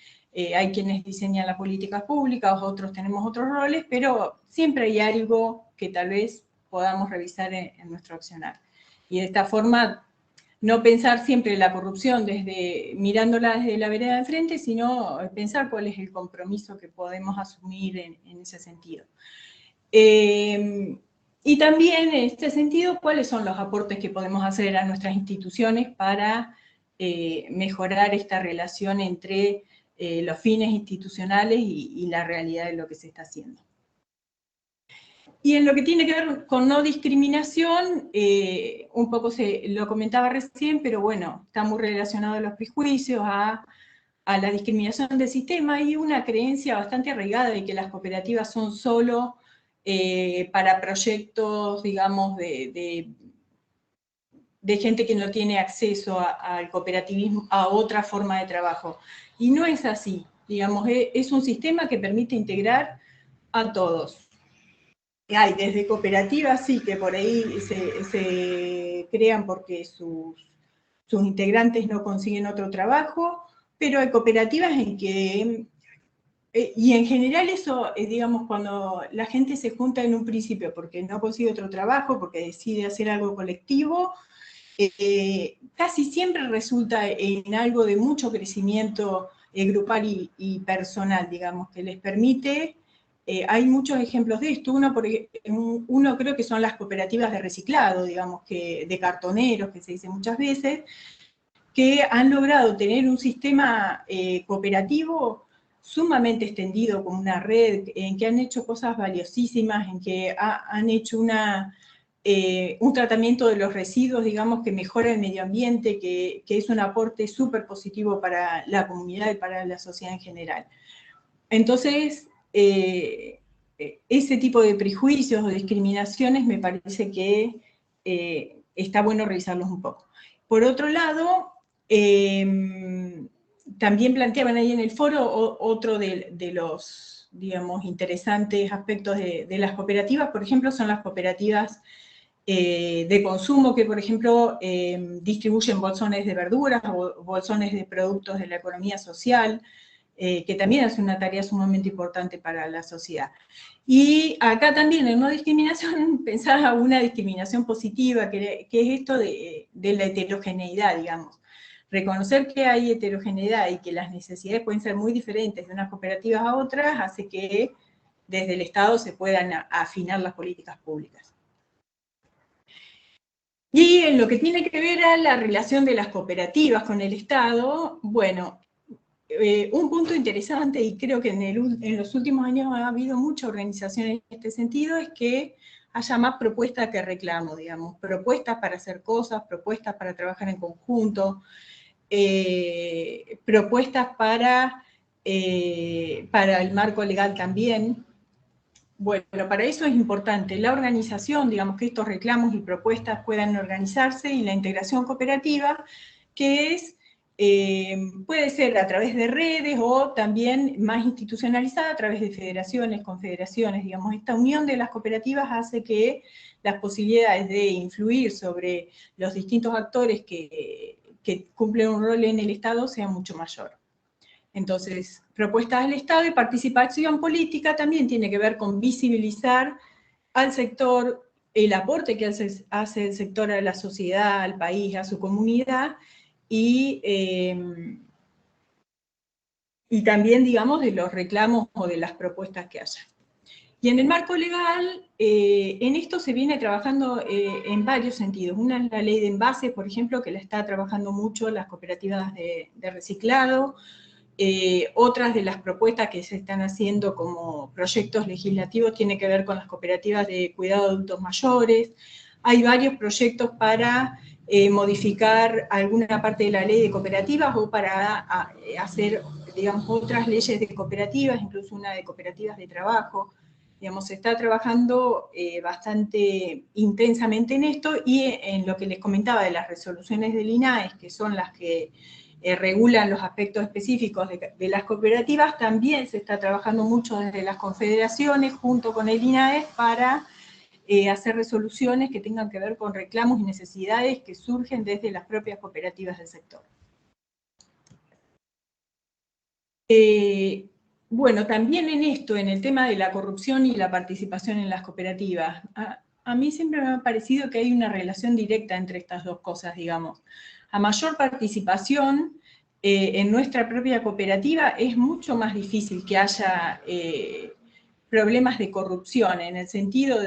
hay quienes diseñan las políticas públicas, otros tenemos otros roles, pero siempre hay algo que tal vez podamos revisar en nuestro accionar. Y de esta forma, no pensar siempre la corrupción mirándola desde la vereda de frente, sino pensar cuál es el compromiso que podemos asumir en ese sentido. Y también en este sentido, cuáles son los aportes que podemos hacer a nuestras instituciones para mejorar esta relación entre los fines institucionales y la realidad de lo que se está haciendo. Y en lo que tiene que ver con no discriminación, un poco lo comentaba recién, pero bueno, está muy relacionado a los prejuicios, a la discriminación del sistema. Hay una creencia bastante arraigada de que las cooperativas son solo para proyectos, digamos, de gente que no tiene acceso al cooperativismo, a otra forma de trabajo. Y no es así, digamos, es un sistema que permite integrar a todos. Hay desde cooperativas, sí, que por ahí se crean porque sus integrantes no consiguen otro trabajo, pero hay cooperativas en que, y en general eso, digamos, cuando la gente se junta en un principio porque no consigue otro trabajo, porque decide hacer algo colectivo, casi siempre resulta en algo de mucho crecimiento grupal y personal, digamos, que les permite. Hay muchos ejemplos de esto. Uno creo que son las cooperativas de reciclado, digamos, de cartoneros, que se dice muchas veces, que han logrado tener un sistema cooperativo sumamente extendido, como una red, en que han hecho cosas valiosísimas, en que han hecho un tratamiento de los residuos, digamos, que mejora el medio ambiente, que es un aporte súper positivo para la comunidad y para la sociedad en general. Entonces, ese tipo de prejuicios o discriminaciones me parece que está bueno revisarlos un poco. Por otro lado, también planteaban ahí en el foro otro de los, digamos, interesantes aspectos de las cooperativas, por ejemplo, son las cooperativas de consumo que, por ejemplo, distribuyen bolsones de verduras o bolsones de productos de la economía social, que también hace una tarea sumamente importante para la sociedad. Y acá también en no discriminación pensaba una discriminación positiva, que es esto de la heterogeneidad, digamos. Reconocer que hay heterogeneidad y que las necesidades pueden ser muy diferentes de unas cooperativas a otras hace que desde el Estado se puedan afinar las políticas públicas. Y en lo que tiene que ver a la relación de las cooperativas con el Estado, bueno, un punto interesante, y creo que en los últimos años ha habido mucha organización en este sentido, es que haya más propuestas que reclamo, digamos, propuestas para hacer cosas, propuestas para trabajar en conjunto, propuestas para el marco legal también. Bueno, para eso es importante la organización, digamos que estos reclamos y propuestas puedan organizarse, y la integración cooperativa, que es, puede ser a través de redes o también más institucionalizada a través de federaciones, confederaciones, digamos, esta unión de las cooperativas hace que las posibilidades de influir sobre los distintos actores que cumplen un rol en el Estado sea mucho mayor. Entonces, propuestas del Estado y participación política también tiene que ver con visibilizar al sector, el aporte que hace el sector a la sociedad, al país, a su comunidad, y también, digamos, de los reclamos o de las propuestas que haya. Y en el marco legal, en esto se viene trabajando en varios sentidos. Una es la ley de envases, por ejemplo, que la está trabajando mucho las cooperativas de reciclado. Otras de las propuestas que se están haciendo como proyectos legislativos tienen que ver con las cooperativas de cuidado de adultos mayores. Hay varios proyectos para modificar alguna parte de la ley de cooperativas o para hacer, digamos, otras leyes de cooperativas, incluso una de cooperativas de trabajo. Digamos, se está trabajando bastante intensamente en esto, y en lo que les comentaba de las resoluciones del INAES, que son las que regulan los aspectos específicos de las cooperativas, también se está trabajando mucho desde las confederaciones junto con el INAES para hacer resoluciones que tengan que ver con reclamos y necesidades que surgen desde las propias cooperativas del sector. Bueno, también en esto, en el tema de la corrupción y la participación en las cooperativas, a mí siempre me ha parecido que hay una relación directa entre estas dos cosas, digamos. A mayor participación en nuestra propia cooperativa es mucho más difícil que haya problemas de corrupción en el sentido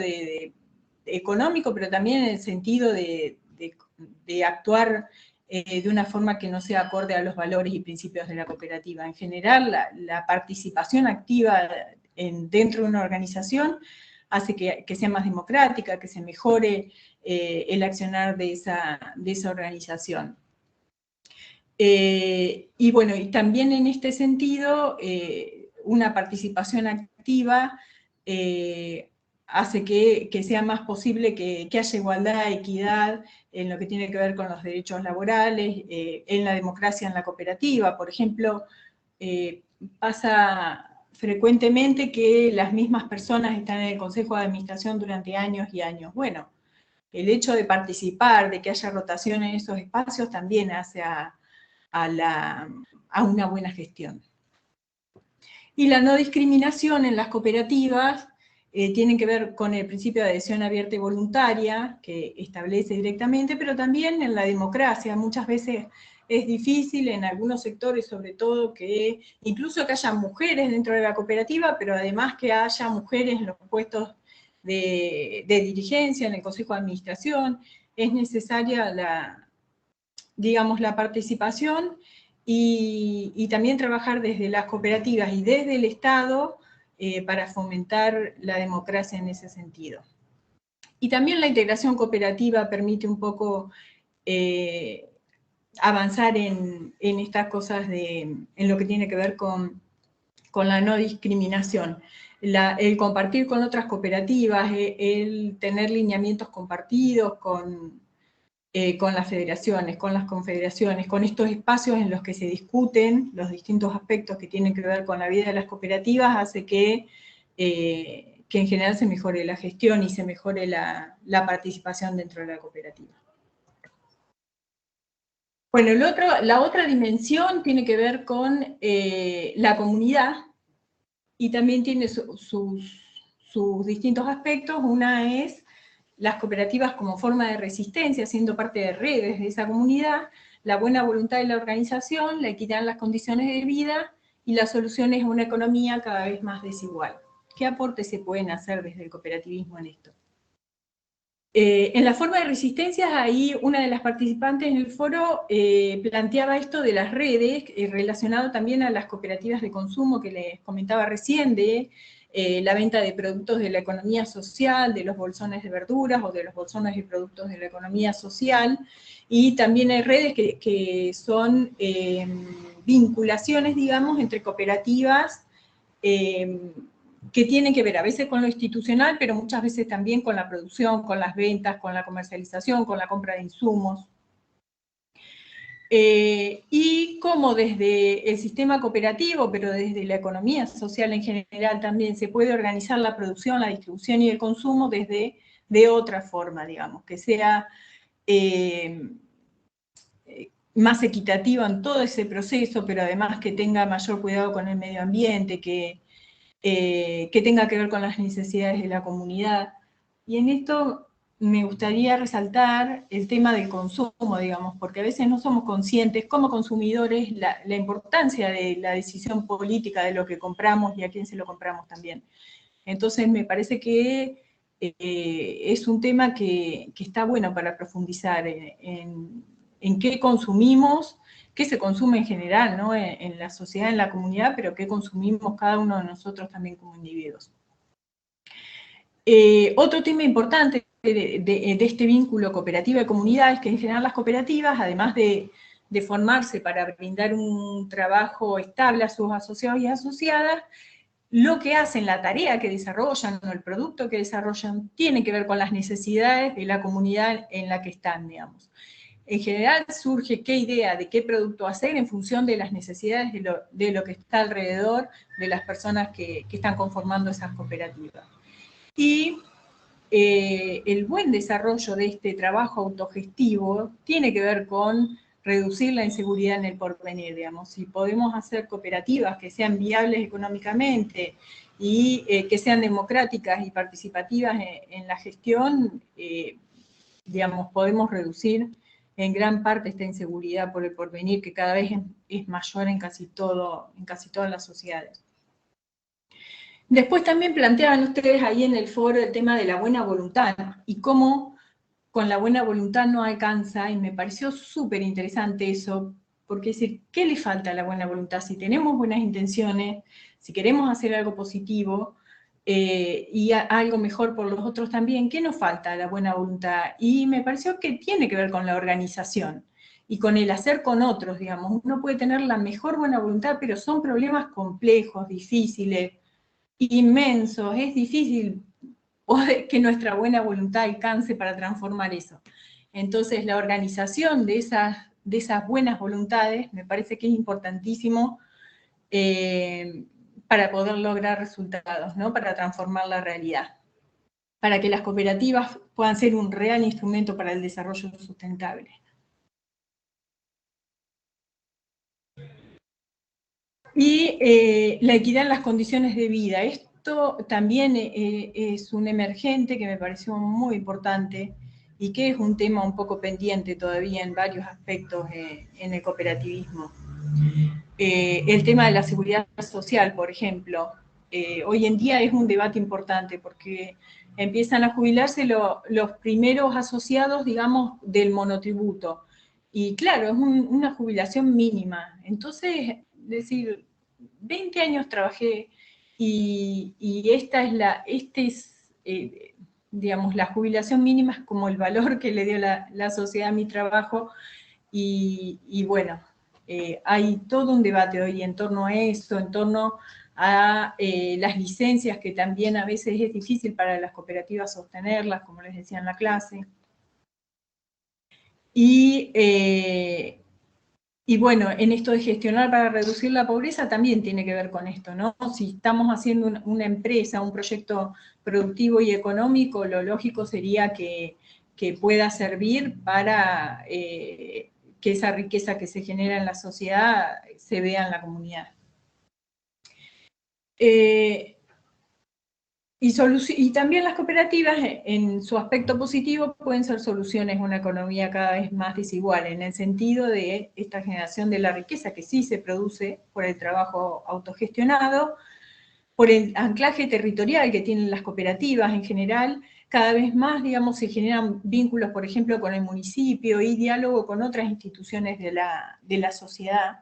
económico, pero también en el sentido de actuar de una forma que no sea acorde a los valores y principios de la cooperativa. En general, la participación activa dentro de una organización hace que sea más democrática, que se mejore el accionar de esa organización. Y bueno, y también en este sentido, una participación activa hace que sea más posible que haya igualdad, equidad en lo que tiene que ver con los derechos laborales, en la democracia en la cooperativa. Por ejemplo, pasa frecuentemente que las mismas personas están en el Consejo de Administración durante años y años. Bueno, el hecho de participar, de que haya rotación en esos espacios, también hace a una buena gestión. Y la no discriminación en las cooperativas tiene que ver con el principio de adhesión abierta y voluntaria, que establece directamente, pero también en la democracia. Muchas veces es difícil en algunos sectores, sobre todo, que incluso que haya mujeres dentro de la cooperativa, pero además que haya mujeres en los puestos de dirigencia, en el Consejo de Administración. Es necesaria la participación y también trabajar desde las cooperativas y desde el Estado para fomentar la democracia en ese sentido. Y también la integración cooperativa permite un poco avanzar en estas cosas en lo que tiene que ver con la no discriminación. el compartir con otras cooperativas, el tener lineamientos compartidos con las federaciones, con las confederaciones, con estos espacios en los que se discuten los distintos aspectos que tienen que ver con la vida de las cooperativas, hace que en general se mejore la gestión y se mejore la participación dentro de la cooperativa. Bueno, la otra dimensión tiene que ver con la comunidad, y también tiene sus distintos aspectos. Una es las cooperativas como forma de resistencia, siendo parte de redes de esa comunidad, la buena voluntad de la organización, la equidad en las condiciones de vida y las soluciones a una economía cada vez más desigual. ¿Qué aportes se pueden hacer desde el cooperativismo en esto? En la forma de resistencia, ahí una de las participantes en el foro planteaba esto de las redes, relacionado también a las cooperativas de consumo que les comentaba recién, de la venta de productos de la economía social, de los bolsones de verduras o de los bolsones de productos de la economía social, y también hay redes que son vinculaciones, digamos, entre cooperativas que tienen que ver a veces con lo institucional, pero muchas veces también con la producción, con las ventas, con la comercialización, con la compra de insumos. Y cómo desde el sistema cooperativo, pero desde la economía social en general también, se puede organizar la producción, la distribución y el consumo de otra forma, digamos, que sea más equitativa en todo ese proceso, pero además que tenga mayor cuidado con el medio ambiente, que tenga que ver con las necesidades de la comunidad. Y en esto me gustaría resaltar el tema del consumo, digamos, porque a veces no somos conscientes como consumidores la importancia de la decisión política de lo que compramos y a quién se lo compramos también. Entonces me parece que es un tema que está bueno para profundizar en qué consumimos, qué se consume en general, ¿no? En la sociedad, en la comunidad, pero qué consumimos cada uno de nosotros también como individuos. Otro tema importante de este vínculo cooperativa y comunidad es que en general las cooperativas, además de formarse para brindar un trabajo estable a sus asociados y asociadas, lo que hacen, la tarea que desarrollan o el producto que desarrollan, tiene que ver con las necesidades de la comunidad en la que están, digamos. En general surge qué idea de qué producto hacer en función de las necesidades de lo que está alrededor de las personas que están conformando esas cooperativas. Y el buen desarrollo de este trabajo autogestivo tiene que ver con reducir la inseguridad en el porvenir, digamos. Si podemos hacer cooperativas que sean viables económicamente y que sean democráticas y participativas en la gestión, digamos, podemos reducir en gran parte esta inseguridad por el porvenir, que cada vez es mayor en casi todas las sociedades. Después también planteaban ustedes ahí en el foro el tema de la buena voluntad y cómo con la buena voluntad no alcanza, y me pareció súper interesante eso, porque es decir, ¿qué le falta a la buena voluntad? Si tenemos buenas intenciones, si queremos hacer algo positivo y algo mejor por los otros también, ¿qué nos falta a la buena voluntad? Y me pareció que tiene que ver con la organización y con el hacer con otros, digamos. Uno puede tener la mejor buena voluntad, pero son problemas complejos, difíciles, inmensos, es difícil que nuestra buena voluntad alcance para transformar eso. Entonces, la organización de esas buenas voluntades me parece que es importantísimo para poder lograr resultados, ¿no? Para transformar la realidad, para que las cooperativas puedan ser un real instrumento para el desarrollo sustentable. Y la equidad en las condiciones de vida. Esto también es un emergente que me pareció muy importante y que es un tema un poco pendiente todavía en varios aspectos en el cooperativismo. El tema de la seguridad social, por ejemplo, hoy en día es un debate importante porque empiezan a jubilarse los primeros asociados, digamos, del monotributo. Y claro, es una jubilación mínima. Entonces, decir, 20 años trabajé y digamos, la jubilación mínima es como el valor que le dio la sociedad a mi trabajo y bueno, hay todo un debate hoy en torno a eso, en torno a las licencias, que también a veces es difícil para las cooperativas sostenerlas, como les decía en la clase. Y bueno, en esto de gestionar para reducir la pobreza también tiene que ver con esto, ¿no? Si estamos haciendo una empresa, un proyecto productivo y económico, lo lógico sería que pueda servir para que esa riqueza que se genera en la sociedad se vea en la comunidad. Y también las cooperativas, en su aspecto positivo, pueden ser soluciones a una economía cada vez más desigual, en el sentido de esta generación de la riqueza que sí se produce por el trabajo autogestionado, por el anclaje territorial que tienen las cooperativas en general. Cada vez más, digamos, se generan vínculos, por ejemplo, con el municipio y diálogo con otras instituciones de la sociedad.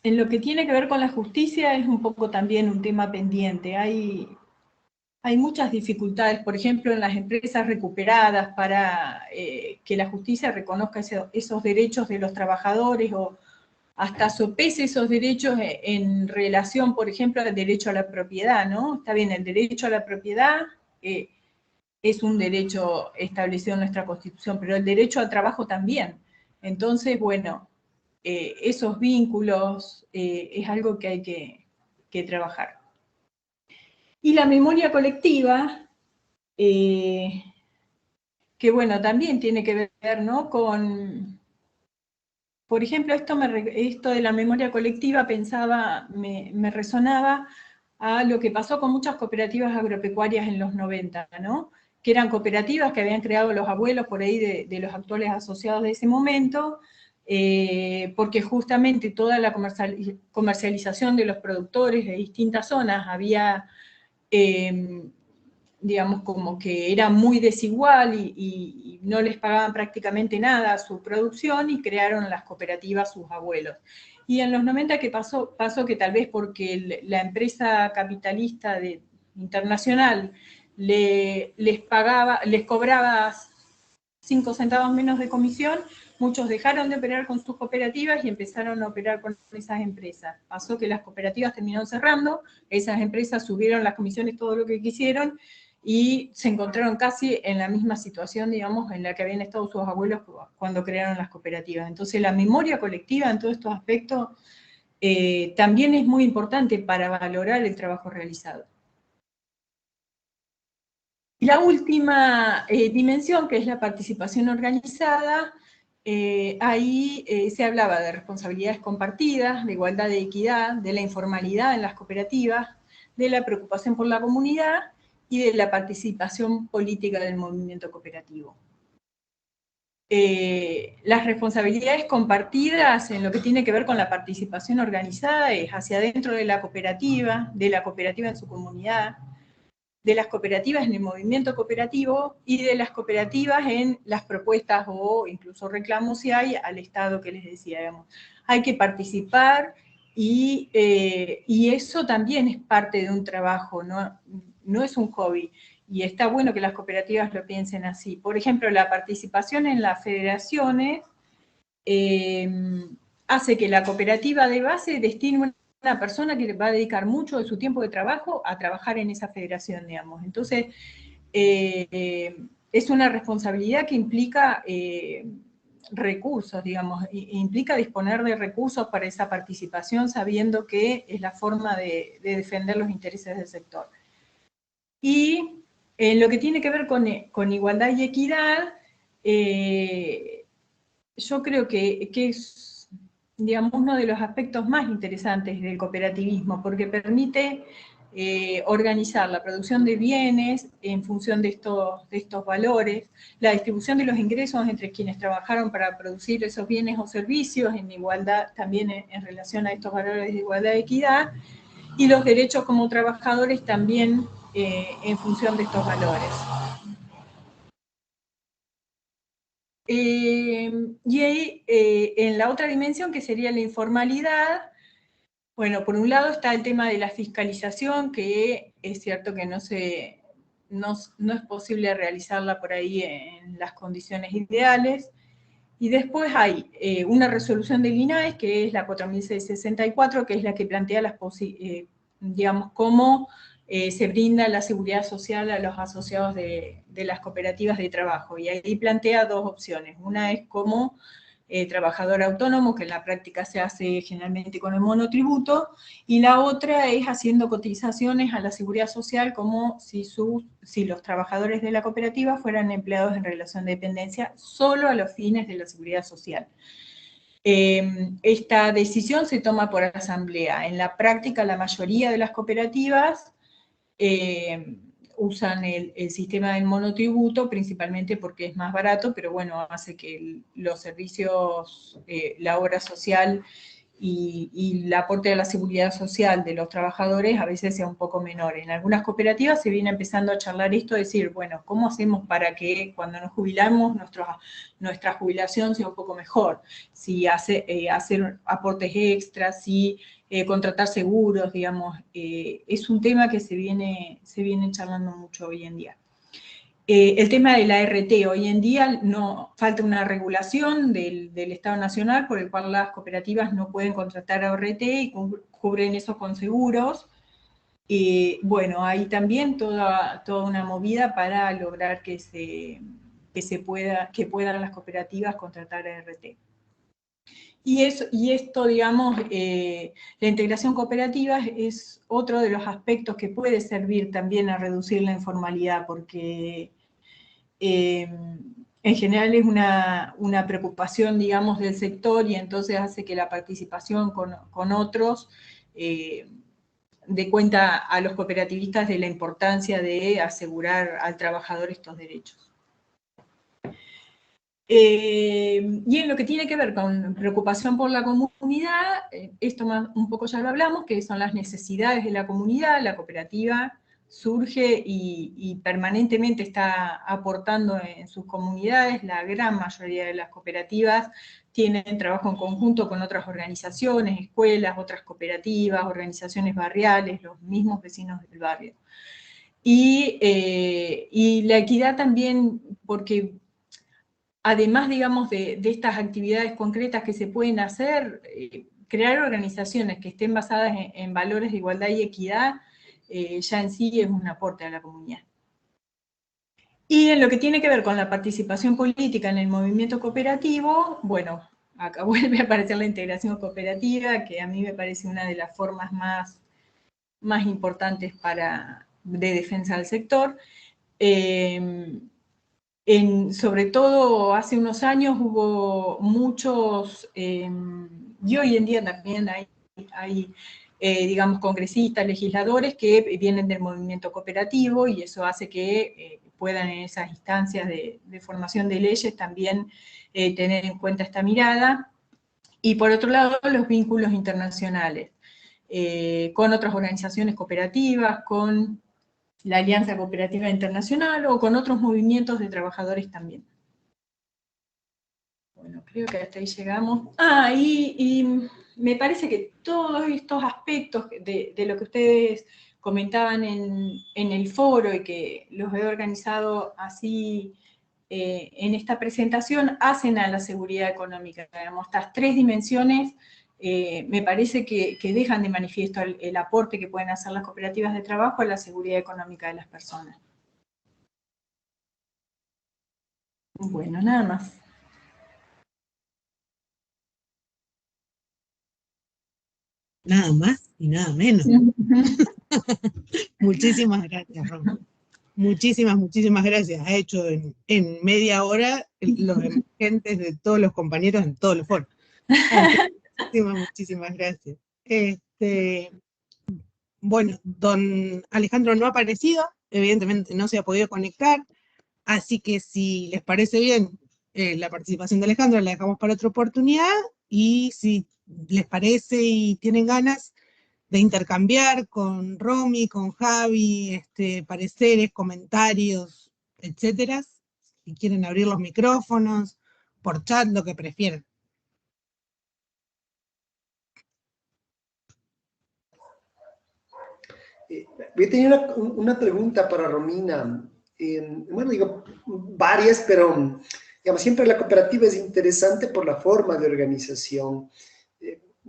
En lo que tiene que ver con la justicia es un poco también un tema pendiente. Hay muchas dificultades, por ejemplo, en las empresas recuperadas para que la justicia reconozca esos derechos de los trabajadores o hasta sopese esos derechos en relación, por ejemplo, al derecho a la propiedad, ¿no? Está bien, el derecho a la propiedad es un derecho establecido en nuestra Constitución, pero el derecho al trabajo también. Entonces, bueno, esos vínculos es algo que hay que trabajar. Y la memoria colectiva, que bueno, también tiene que ver, ¿no?, con, por ejemplo, esto de la memoria colectiva me resonaba a lo que pasó con muchas cooperativas agropecuarias en los 90, ¿no?, que eran cooperativas que habían creado los abuelos por ahí de los actuales asociados de ese momento, porque justamente toda la comercialización de los productores de distintas zonas había, digamos, como que era muy desigual y no les pagaban prácticamente nada a su producción, y crearon las cooperativas sus abuelos. Y en los 90 que pasó que tal vez porque la empresa capitalista internacional les cobraba 5 centavos menos de comisión, muchos dejaron de operar con sus cooperativas y empezaron a operar con esas empresas. Pasó que las cooperativas terminaron cerrando, esas empresas subieron las comisiones todo lo que quisieron y se encontraron casi en la misma situación, digamos, en la que habían estado sus abuelos cuando crearon las cooperativas. Entonces la memoria colectiva en todos estos aspectos también es muy importante para valorar el trabajo realizado. Y la última dimensión, que es la participación organizada, ahí se hablaba de responsabilidades compartidas, de igualdad de equidad, de la informalidad en las cooperativas, de la preocupación por la comunidad y de la participación política del movimiento cooperativo. Las responsabilidades compartidas en lo que tiene que ver con la participación organizada es hacia adentro de la cooperativa en su comunidad, de las cooperativas en el movimiento cooperativo y de las cooperativas en las propuestas o incluso reclamos, si hay, al Estado, que les decía, digamos. Hay que participar y eso también es parte de un trabajo, no es un hobby. Y está bueno que las cooperativas lo piensen así. Por ejemplo, la participación en las federaciones hace que la cooperativa de base destine una persona que le va a dedicar mucho de su tiempo de trabajo a trabajar en esa federación, digamos. Entonces, es una responsabilidad que implica recursos, digamos, implica disponer de recursos para esa participación, sabiendo que es la forma de defender los intereses del sector. Y en lo que tiene que ver con igualdad y equidad, yo creo que es, digamos, uno de los aspectos más interesantes del cooperativismo, porque permite organizar la producción de bienes en función de estos valores, la distribución de los ingresos entre quienes trabajaron para producir esos bienes o servicios en igualdad, también en relación a estos valores de igualdad y equidad, y los derechos como trabajadores también en función de estos valores. Y ahí, en la otra dimensión, que sería la informalidad, bueno, por un lado está el tema de la fiscalización, que es cierto que no es posible realizarla por ahí en las condiciones ideales, Y después hay una resolución del INAES, que es la 4664, que es la que plantea digamos, cómo se brinda la seguridad social a los asociados de las cooperativas de trabajo. Y ahí plantea dos opciones. Una es como trabajador autónomo, que en la práctica se hace generalmente con el monotributo, y la otra es haciendo cotizaciones a la seguridad social como si los trabajadores de la cooperativa fueran empleados en relación de dependencia solo a los fines de la seguridad social. Esta decisión se toma por asamblea. En la práctica, la mayoría de las cooperativas usan el sistema del monotributo, principalmente porque es más barato, pero bueno, hace que los servicios, la obra social y el aporte a la seguridad social de los trabajadores a veces sea un poco menor. En algunas cooperativas se viene empezando a charlar esto, decir, bueno, ¿cómo hacemos para que cuando nos jubilamos nuestra jubilación sea un poco mejor? Si hacer aportes extras, si contratar seguros, digamos, es un tema que se viene charlando mucho hoy en día. El tema de la RT, hoy en día no falta una regulación del Estado Nacional por el cual las cooperativas no pueden contratar a RT y cubren eso con seguros. Bueno, hay también toda una movida para lograr que puedan las cooperativas contratar a RT. Y esto, digamos, la integración cooperativa es otro de los aspectos que puede servir también a reducir la informalidad, porque en general es una preocupación, digamos, del sector y entonces hace que la participación con otros dé cuenta a los cooperativistas de la importancia de asegurar al trabajador estos derechos. Y en lo que tiene que ver con preocupación por la comunidad, esto un poco ya lo hablamos, que son las necesidades de la comunidad. La cooperativa surge y permanentemente está aportando en sus comunidades. La gran mayoría de las cooperativas tienen trabajo en conjunto con otras organizaciones, escuelas, otras cooperativas, organizaciones barriales, los mismos vecinos del barrio. Y la equidad también, porque además, digamos, de estas actividades concretas que se pueden hacer, crear organizaciones que estén basadas en valores de igualdad y equidad, ya en sí es un aporte a la comunidad. Y en lo que tiene que ver con la participación política en el movimiento cooperativo, bueno, acá vuelve a aparecer la integración cooperativa, que a mí me parece una de las formas más importantes de defensa del sector. Sobre todo hace unos años hubo muchos, y hoy en día también hay digamos, congresistas, legisladores que vienen del movimiento cooperativo y eso hace que puedan en esas instancias de formación de leyes también tener en cuenta esta mirada. Y por otro lado, los vínculos internacionales con otras organizaciones cooperativas, con la Alianza Cooperativa Internacional o con otros movimientos de trabajadores también. Bueno, creo que hasta ahí llegamos. Y me parece que todos estos aspectos de lo que ustedes comentaban en el foro y que los he organizado así en esta presentación, hacen a la seguridad económica. Digamos, estas tres dimensiones me parece que dejan de manifiesto el aporte que pueden hacer las cooperativas de trabajo a la seguridad económica de las personas. Bueno, nada más. Nada más y nada menos. Muchísimas gracias, Rom. Muchísimas gracias. Ha hecho en media hora los emergentes de todos los compañeros en todos los foros. Muchísimas gracias. Bueno, don Alejandro no ha aparecido, evidentemente no se ha podido conectar, así que si les parece bien la participación de Alejandro, la dejamos para otra oportunidad, y si les parece y tienen ganas de intercambiar con Romy, con Javi, pareceres, comentarios, etcétera, si quieren abrir los micrófonos, por chat, lo que prefieran. Yo tenía una pregunta para Romina. Bueno, digo varias, pero digamos, siempre la cooperativa es interesante por la forma de organización.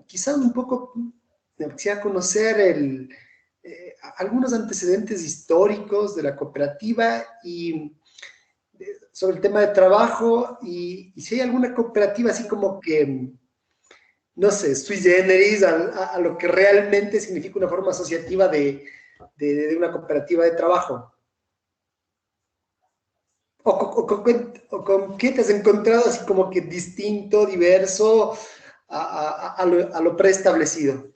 Quizá un poco me quisiera conocer algunos antecedentes históricos de la cooperativa y sobre el tema de trabajo y si hay alguna cooperativa así como que, no sé, sui generis a lo que realmente significa una forma asociativa de una cooperativa de trabajo. ¿Con qué te has encontrado así como que distinto, diverso a lo preestablecido?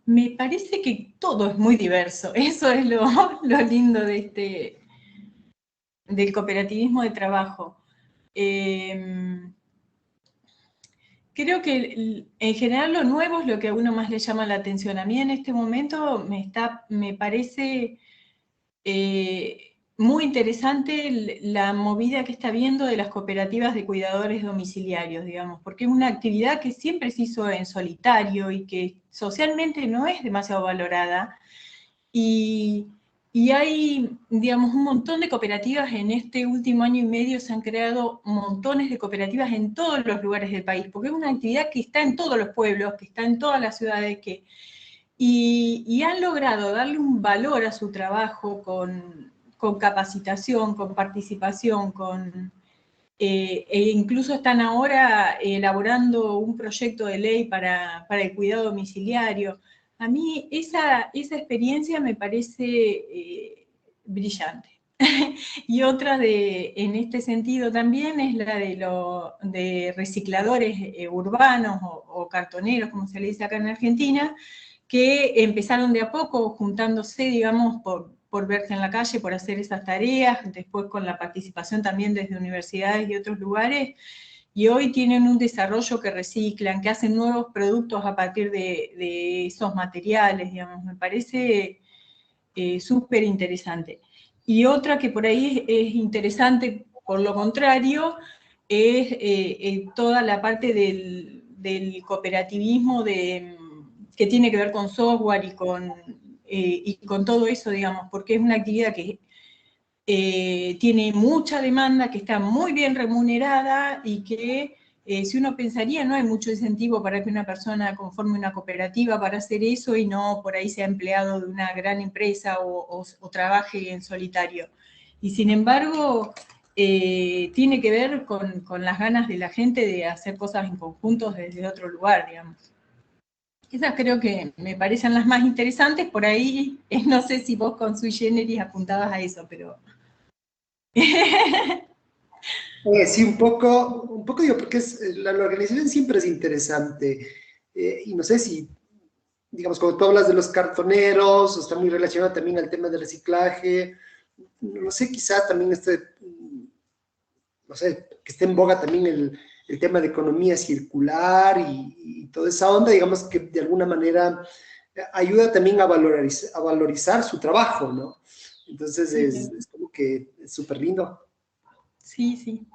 Me parece que todo es muy diverso. Eso es lo lindo de del cooperativismo de trabajo. Creo que en general lo nuevo es lo que a uno más le llama la atención. A mí en este momento me parece muy interesante la movida que está habiendo de las cooperativas de cuidadores domiciliarios, digamos, porque es una actividad que siempre se hizo en solitario y que socialmente no es demasiado valorada. Y hay, digamos, un montón de cooperativas. En este último año y medio se han creado montones de cooperativas en todos los lugares del país, porque es una actividad que está en todos los pueblos, que está en todas las ciudades, y han logrado darle un valor a su trabajo con capacitación, con participación, e incluso están ahora elaborando un proyecto de ley para el cuidado domiciliario. A mí esa experiencia me parece brillante. Y otra en este sentido también es la de recicladores urbanos o cartoneros, como se le dice acá en Argentina, que empezaron de a poco juntándose, digamos, por verse en la calle, por hacer esas tareas, después con la participación también desde universidades y otros lugares, y hoy tienen un desarrollo que reciclan, que hacen nuevos productos a partir de esos materiales, digamos, me parece súper interesante. Y otra que por ahí es interesante, por lo contrario, es toda la parte del cooperativismo que tiene que ver con software y con todo eso, digamos, porque es una actividad que tiene mucha demanda, que está muy bien remunerada y que si uno pensaría no hay mucho incentivo para que una persona conforme una cooperativa para hacer eso y no por ahí sea empleado de una gran empresa o trabaje en solitario. Y sin embargo, tiene que ver con las ganas de la gente de hacer cosas en conjuntos desde otro lugar, digamos. Esas creo que me parecen las más interesantes, por ahí no sé si vos con sui generis apuntabas a eso, pero... Sí, un poco digo, porque la organización siempre es interesante. Y no sé si, digamos, cuando tú hablas de los cartoneros, está muy relacionado también al tema del reciclaje. No sé, quizás también no sé, que esté en boga también el tema de economía circular y toda esa onda, digamos que de alguna manera ayuda también a valorizar su trabajo, ¿no? Entonces es como que es súper lindo. Sí, sí.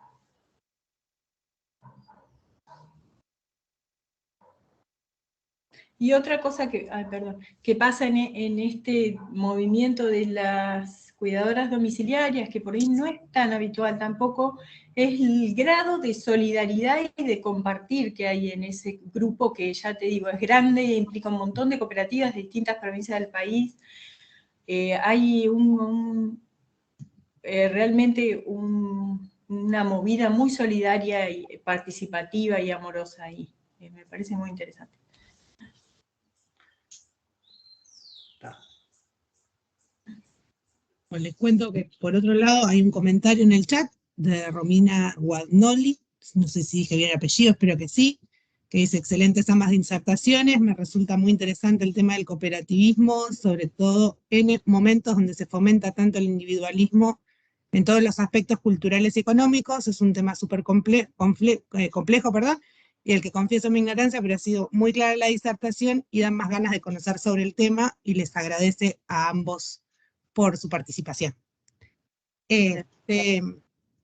Y otra cosa que pasa en este movimiento de las cuidadoras domiciliarias, que por ahí no es tan habitual tampoco, es el grado de solidaridad y de compartir que hay en ese grupo que ya te digo, es grande e implica un montón de cooperativas de distintas provincias del país. Hay realmente una movida muy solidaria y participativa y amorosa ahí. Me parece muy interesante. Pues les cuento que por otro lado hay un comentario en el chat de Romina Guagnoli, no sé si dije bien el apellido, espero que sí, que dice: excelentes ambas disertaciones, me resulta muy interesante el tema del cooperativismo, sobre todo en momentos donde se fomenta tanto el individualismo en todos los aspectos culturales y económicos. Es un tema súper complejo, perdón, y el que confieso mi ignorancia, pero ha sido muy clara la disertación y dan más ganas de conocer sobre el tema, y les agradece a ambos por su participación.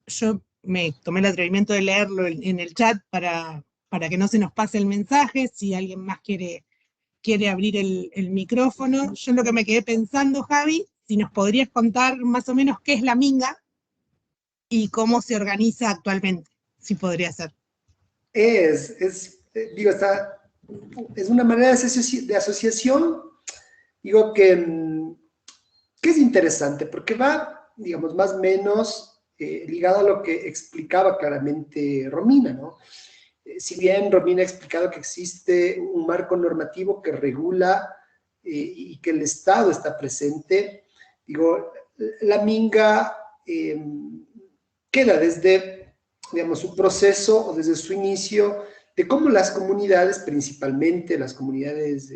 Yo me tomé el atrevimiento de leerlo en el chat para que no se nos pase el mensaje, si alguien más quiere abrir el micrófono. Yo lo que me quedé pensando, Javi, si nos podrías contar más o menos qué es la minga, y cómo se organiza actualmente, si podría ser. Digo, es una manera de asociación, digo, que es interesante, porque va, digamos, más o menos ligado a lo que explicaba claramente Romina, ¿no? Si bien Romina ha explicado que existe un marco normativo que regula y que el Estado está presente, digo, la Minga queda desde, digamos, su proceso o desde su inicio de cómo las comunidades, principalmente las comunidades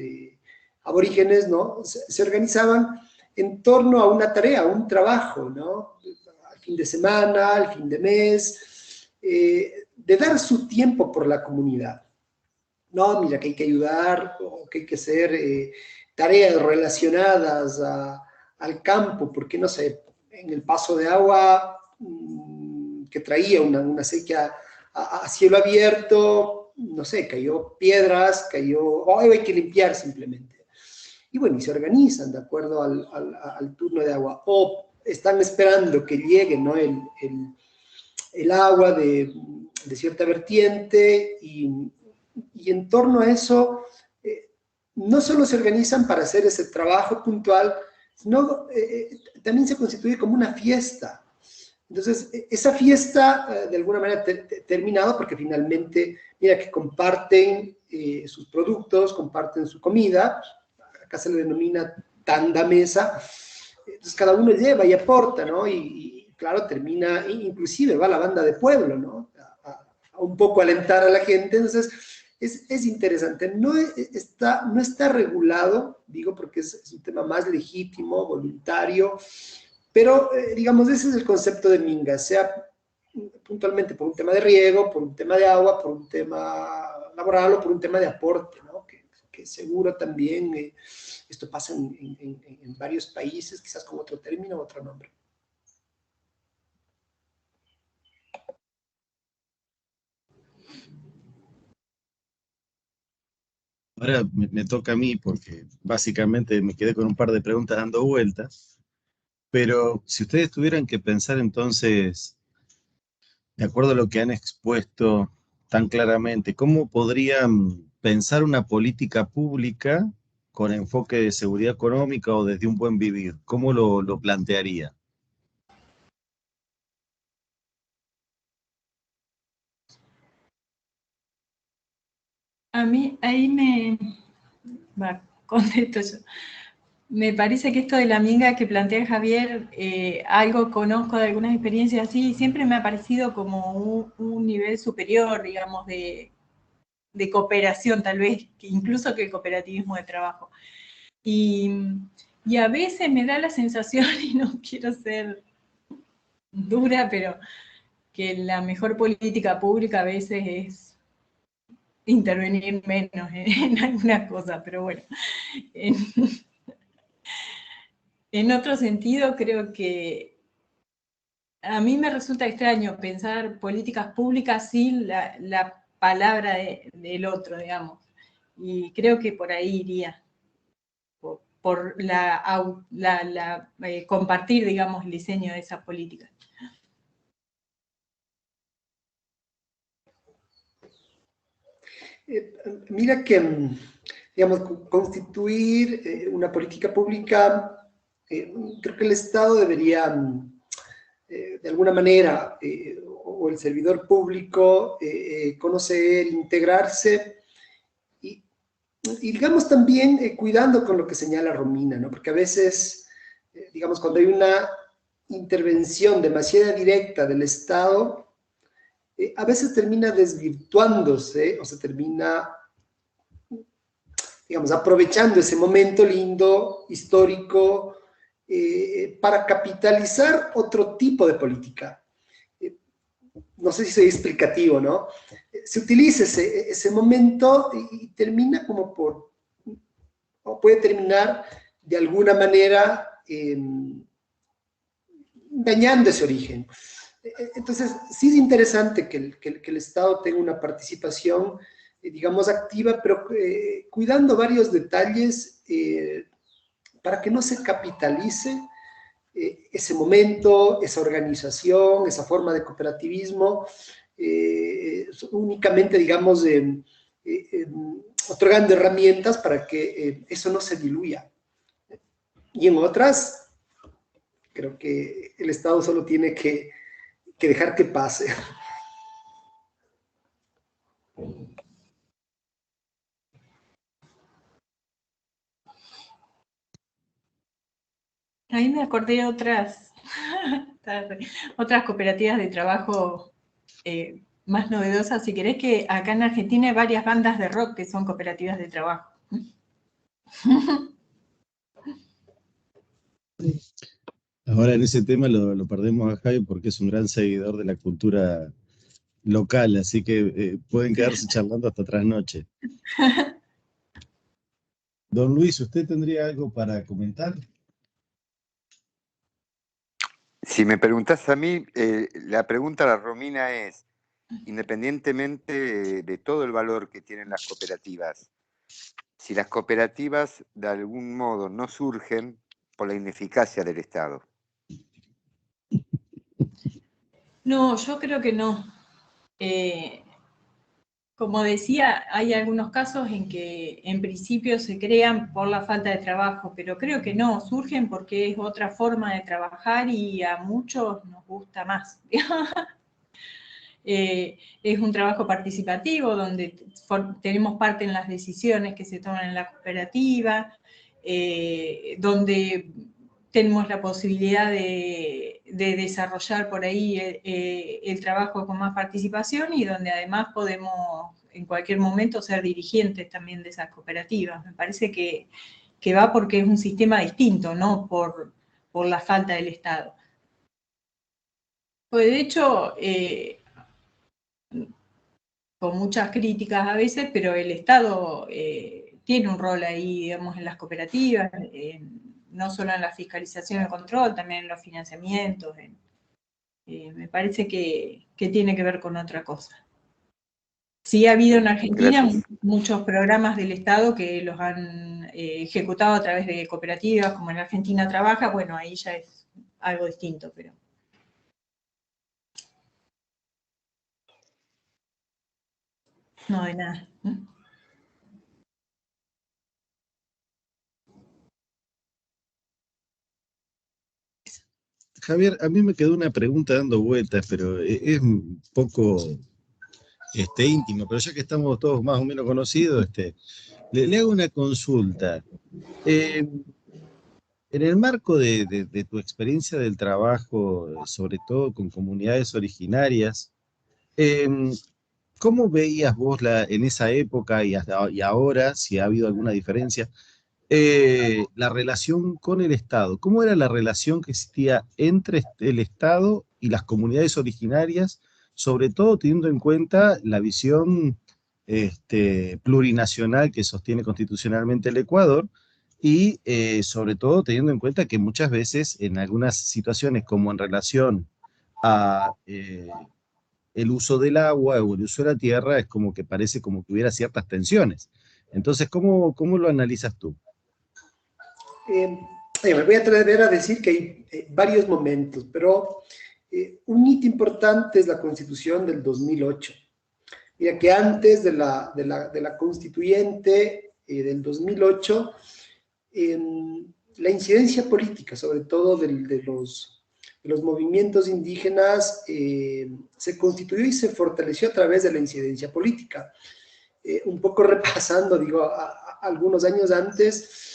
aborígenes, ¿no? Se organizaban en torno a una tarea, a un trabajo, ¿no? Al fin de semana, al fin de mes, de dar su tiempo por la comunidad. No, mira, que hay que ayudar, o que hay que hacer tareas relacionadas al campo, porque no sé, en el paso de agua que traía una sequía a cielo abierto, no sé, cayó piedras, hay que limpiar simplemente. Y bueno, y se organizan de acuerdo al turno de agua, o están esperando que llegue, ¿no? el agua de cierta vertiente, y en torno a eso, no solo se organizan para hacer ese trabajo puntual, sino también se constituye como una fiesta. Entonces, esa fiesta de alguna manera terminado porque finalmente, mira, que comparten sus productos, comparten su comida, acá se le denomina tanda mesa, entonces cada uno lleva y aporta, ¿no? Y claro, termina, inclusive va la banda de pueblo, ¿no? A un poco alentar a la gente, entonces es interesante. No está regulado, digo, porque es un tema más legítimo, voluntario, pero digamos, ese es el concepto de Minga, sea puntualmente por un tema de riego, por un tema de agua, por un tema laboral o por un tema de aporte, ¿no? Que seguro también esto pasa en varios países, quizás con otro término, otro nombre. Ahora me toca a mí porque básicamente me quedé con un par de preguntas dando vueltas, pero si ustedes tuvieran que pensar entonces, de acuerdo a lo que han expuesto tan claramente, ¿cómo podrían pensar una política pública con enfoque de seguridad económica o desde un buen vivir? ¿Cómo lo plantearía? A mí ahí contesto yo. Me parece que esto de la minga que plantea Javier, algo conozco de algunas experiencias así, y siempre me ha parecido como un nivel superior, digamos, de cooperación, tal vez, incluso que el cooperativismo de trabajo. Y a veces me da la sensación, y no quiero ser dura, pero que la mejor política pública a veces es intervenir menos en algunas cosas, pero bueno. En otro sentido, creo que a mí me resulta extraño pensar políticas públicas sin la palabra del otro, digamos. Y creo que por ahí iría, por compartir, digamos, el diseño de esa política. Mira que, digamos, constituir una política pública, creo que el Estado debería, de alguna manera, o el servidor público, conocer, integrarse y digamos también cuidando con lo que señala Romina, ¿no? Porque a veces, digamos, cuando hay una intervención demasiado directa del Estado, a veces termina desvirtuándose o se termina, digamos, aprovechando ese momento lindo, histórico, para capitalizar otro tipo de política. No sé si soy explicativo, ¿no? Se utiliza ese momento y termina como o puede terminar de alguna manera dañando ese origen. Entonces, sí es interesante que el Estado tenga una participación, digamos, activa, pero cuidando varios detalles para que no se capitalice ese momento, esa organización, esa forma de cooperativismo, únicamente, digamos, otorgando herramientas para que eso no se diluya. Y en otras, creo que el Estado solo tiene que dejar que pase. Ahí me acordé de otras cooperativas de trabajo más novedosas. Si querés, que acá en Argentina hay varias bandas de rock que son cooperativas de trabajo. Ahora en ese tema lo perdemos a Javi porque es un gran seguidor de la cultura local, así que pueden quedarse charlando hasta trasnoche. Don Luis, ¿usted tendría algo para comentar? Si me preguntás a mí, la pregunta a la Romina es, independientemente de todo el valor que tienen las cooperativas, si las cooperativas de algún modo no surgen por la ineficacia del Estado. No, yo creo que no. Como decía, hay algunos casos en que en principio se crean por la falta de trabajo, pero creo que no, surgen porque es otra forma de trabajar y a muchos nos gusta más. Es un trabajo participativo donde tenemos parte en las decisiones que se toman en la cooperativa, donde tenemos la posibilidad de desarrollar por ahí el trabajo con más participación y donde además podemos en cualquier momento ser dirigentes también de esas cooperativas. Me parece que va porque es un sistema distinto, no por la falta del Estado. Pues de hecho, con muchas críticas a veces, pero el Estado tiene un rol ahí, digamos, en las cooperativas, no solo en la fiscalización y el control, también en los financiamientos. Me parece que tiene que ver con otra cosa. Sí ha habido en Argentina muchos programas del Estado que los han ejecutado a través de cooperativas, como en Argentina Trabaja, bueno, ahí ya es algo distinto, pero... No, de nada. Javier, a mí me quedó una pregunta dando vueltas, pero es un poco íntimo, pero ya que estamos todos más o menos conocidos, le hago una consulta. En el marco de tu experiencia del trabajo, sobre todo con comunidades originarias, ¿cómo veías vos en esa época y ahora, si ha habido alguna diferencia, la relación con el Estado? ¿Cómo era la relación que existía entre el Estado y las comunidades originarias, sobre todo teniendo en cuenta la visión plurinacional que sostiene constitucionalmente el Ecuador? Y sobre todo teniendo en cuenta que muchas veces en algunas situaciones, como en relación a el uso del agua o el uso de la tierra, es como que parece como que hubiera ciertas tensiones. Entonces, ¿cómo lo analizas tú? Me voy a atrever a decir que hay varios momentos, pero un hito importante es la Constitución del 2008. Mira que antes de la constituyente del 2008, la incidencia política, sobre todo de los movimientos indígenas, se constituyó y se fortaleció a través de la incidencia política. Un poco repasando, digo, algunos años antes,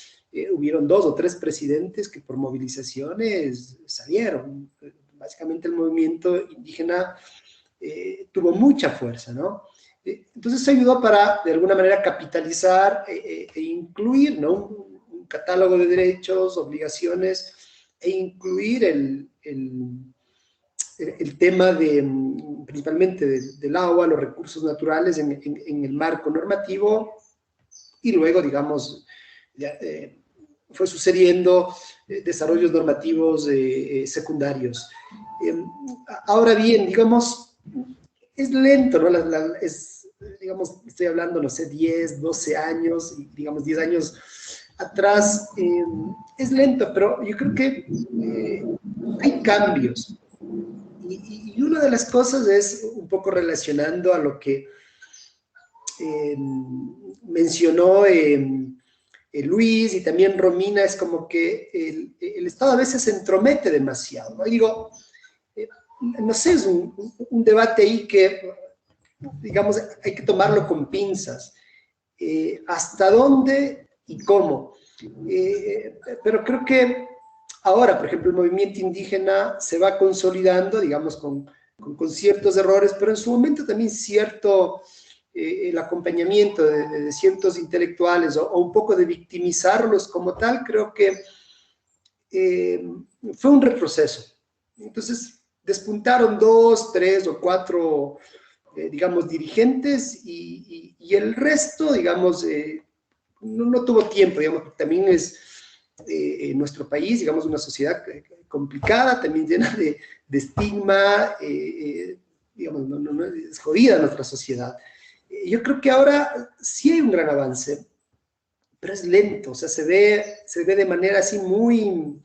hubieron 2 o 3 presidentes que por movilizaciones salieron. Básicamente el movimiento indígena tuvo mucha fuerza, ¿no? Entonces se ayudó para, de alguna manera, capitalizar e incluir, ¿no? Un catálogo de derechos, obligaciones, e incluir el tema principalmente del agua, los recursos naturales en el marco normativo, y luego, digamos, ya, fue sucediendo desarrollos normativos secundarios. Ahora bien, digamos, es lento, ¿no? Digamos, estoy hablando, no sé, 10, 12 años, y digamos 10 años atrás, es lento, pero yo creo que hay cambios. Y una de las cosas es un poco relacionando a lo que mencionó Luis y también Romina, es como que el Estado a veces se entromete demasiado, ¿no? Y digo, no sé, es un debate ahí que, digamos, hay que tomarlo con pinzas. ¿Hasta dónde y cómo? Pero creo que ahora, por ejemplo, el movimiento indígena se va consolidando, digamos, con ciertos errores, pero en su momento también cierto el acompañamiento de ciertos intelectuales o un poco de victimizarlos como tal, creo que fue un retroceso. Entonces, despuntaron 2, 3 o 4, digamos, dirigentes y el resto, digamos, no tuvo tiempo, digamos, también es nuestro país, digamos, una sociedad complicada, también llena de estigma, digamos, no, es jodida nuestra sociedad. Yo creo que ahora sí hay un gran avance, pero es lento, o sea, se ve de manera así muy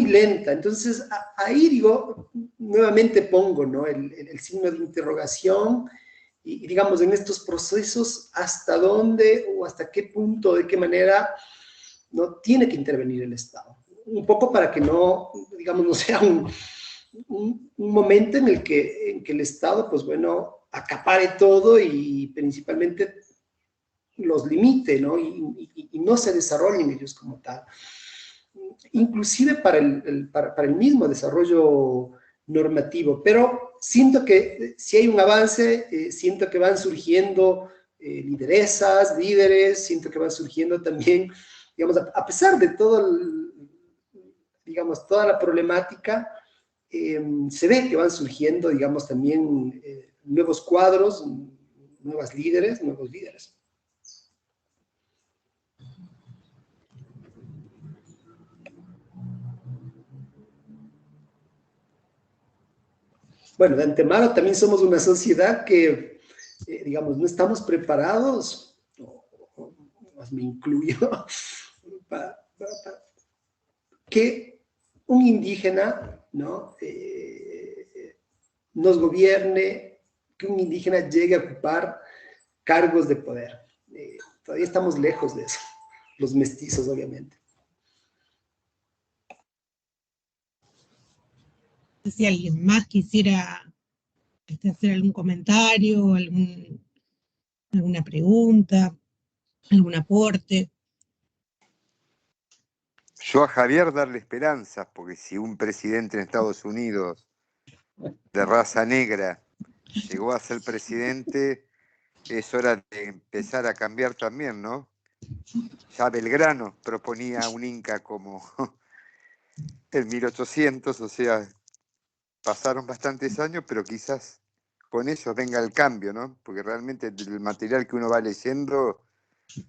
lenta. Entonces, ahí digo, nuevamente pongo, ¿no? el signo de interrogación y, digamos, en estos procesos, hasta dónde o hasta qué punto, de qué manera, no tiene que intervenir el Estado. Un poco para que no, digamos, no sea un momento en el que el Estado, pues bueno, acapare todo y principalmente los limite, ¿no? Y no se desarrollen ellos como tal. Inclusive para el mismo desarrollo normativo, pero siento que si hay un avance, siento que van surgiendo lideresas, líderes, siento que van surgiendo también, digamos, a pesar de todo, digamos, toda la problemática, se ve que van surgiendo, digamos, también nuevos cuadros, nuevos líderes. Bueno, de antemano también somos una sociedad que, digamos, no estamos preparados, o más me incluyo, para que un indígena, ¿no? Nos gobierne, que un indígena llegue a ocupar cargos de poder. Todavía estamos lejos de eso, los mestizos, obviamente. No sé si alguien más quisiera hacer algún comentario, alguna pregunta, algún aporte. Yo a Javier darle esperanzas, porque si un presidente en Estados Unidos de raza negra llegó a ser presidente, es hora de empezar a cambiar también, ¿no? Ya Belgrano proponía un Inca como en 1800, o sea, pasaron bastantes años, pero quizás con eso venga el cambio, ¿no? Porque realmente el material que uno va leyendo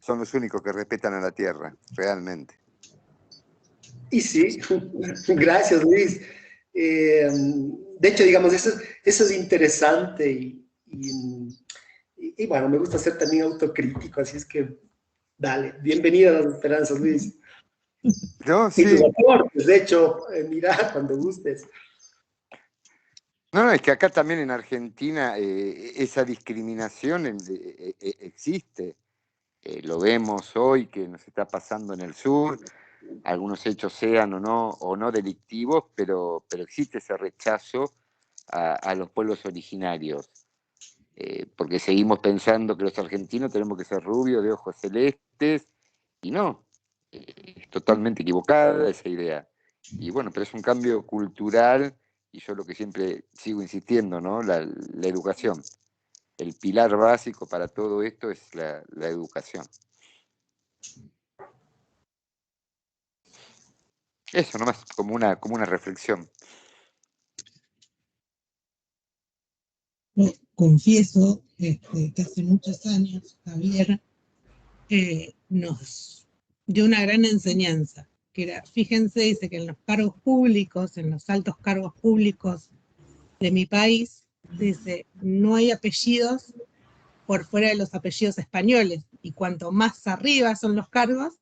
son los únicos que respetan a la tierra, realmente. Y sí, gracias Luis. De hecho, digamos, eso es interesante y bueno, me gusta ser también autocrítico, así es que dale, bienvenido a las esperanzas, Luis. No, Y sí. tus aportes, de hecho, mira, cuando gustes. No, es que acá también en Argentina esa discriminación existe. Lo vemos hoy que nos está pasando en el sur, algunos hechos sean o no delictivos, pero existe ese rechazo a los pueblos originarios. Porque seguimos pensando que los argentinos tenemos que ser rubios, de ojos celestes, y no, es totalmente equivocada esa idea. Y bueno, pero es un cambio cultural, y yo lo que siempre sigo insistiendo, ¿no? La educación. El pilar básico para todo esto es la educación. Eso nomás, como una reflexión. Yo confieso que hace muchos años Javier nos dio una gran enseñanza, que era, fíjense, dice que en los cargos públicos, en los altos cargos públicos de mi país, dice, no hay apellidos por fuera de los apellidos españoles. y cuanto más arriba son los cargos,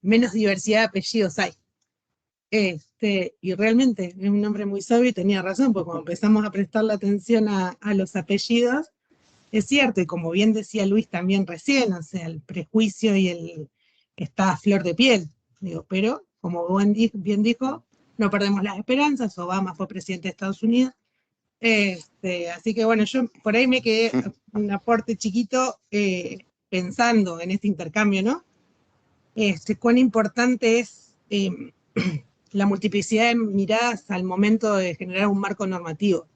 menos diversidad de apellidos hay. Y realmente es un hombre muy sabio y tenía razón, porque cuando empezamos a prestarle atención a los apellidos, es cierto, y como bien decía Luis también recién, o sea, el prejuicio está a flor de piel, digo, pero como bien dijo, no perdemos las esperanzas. Obama fue presidente de Estados Unidos, así que bueno, yo por ahí me quedé un aporte chiquito pensando en este intercambio, ¿no? Cuán importante es la multiplicidad de miradas al momento de generar un marco normativo.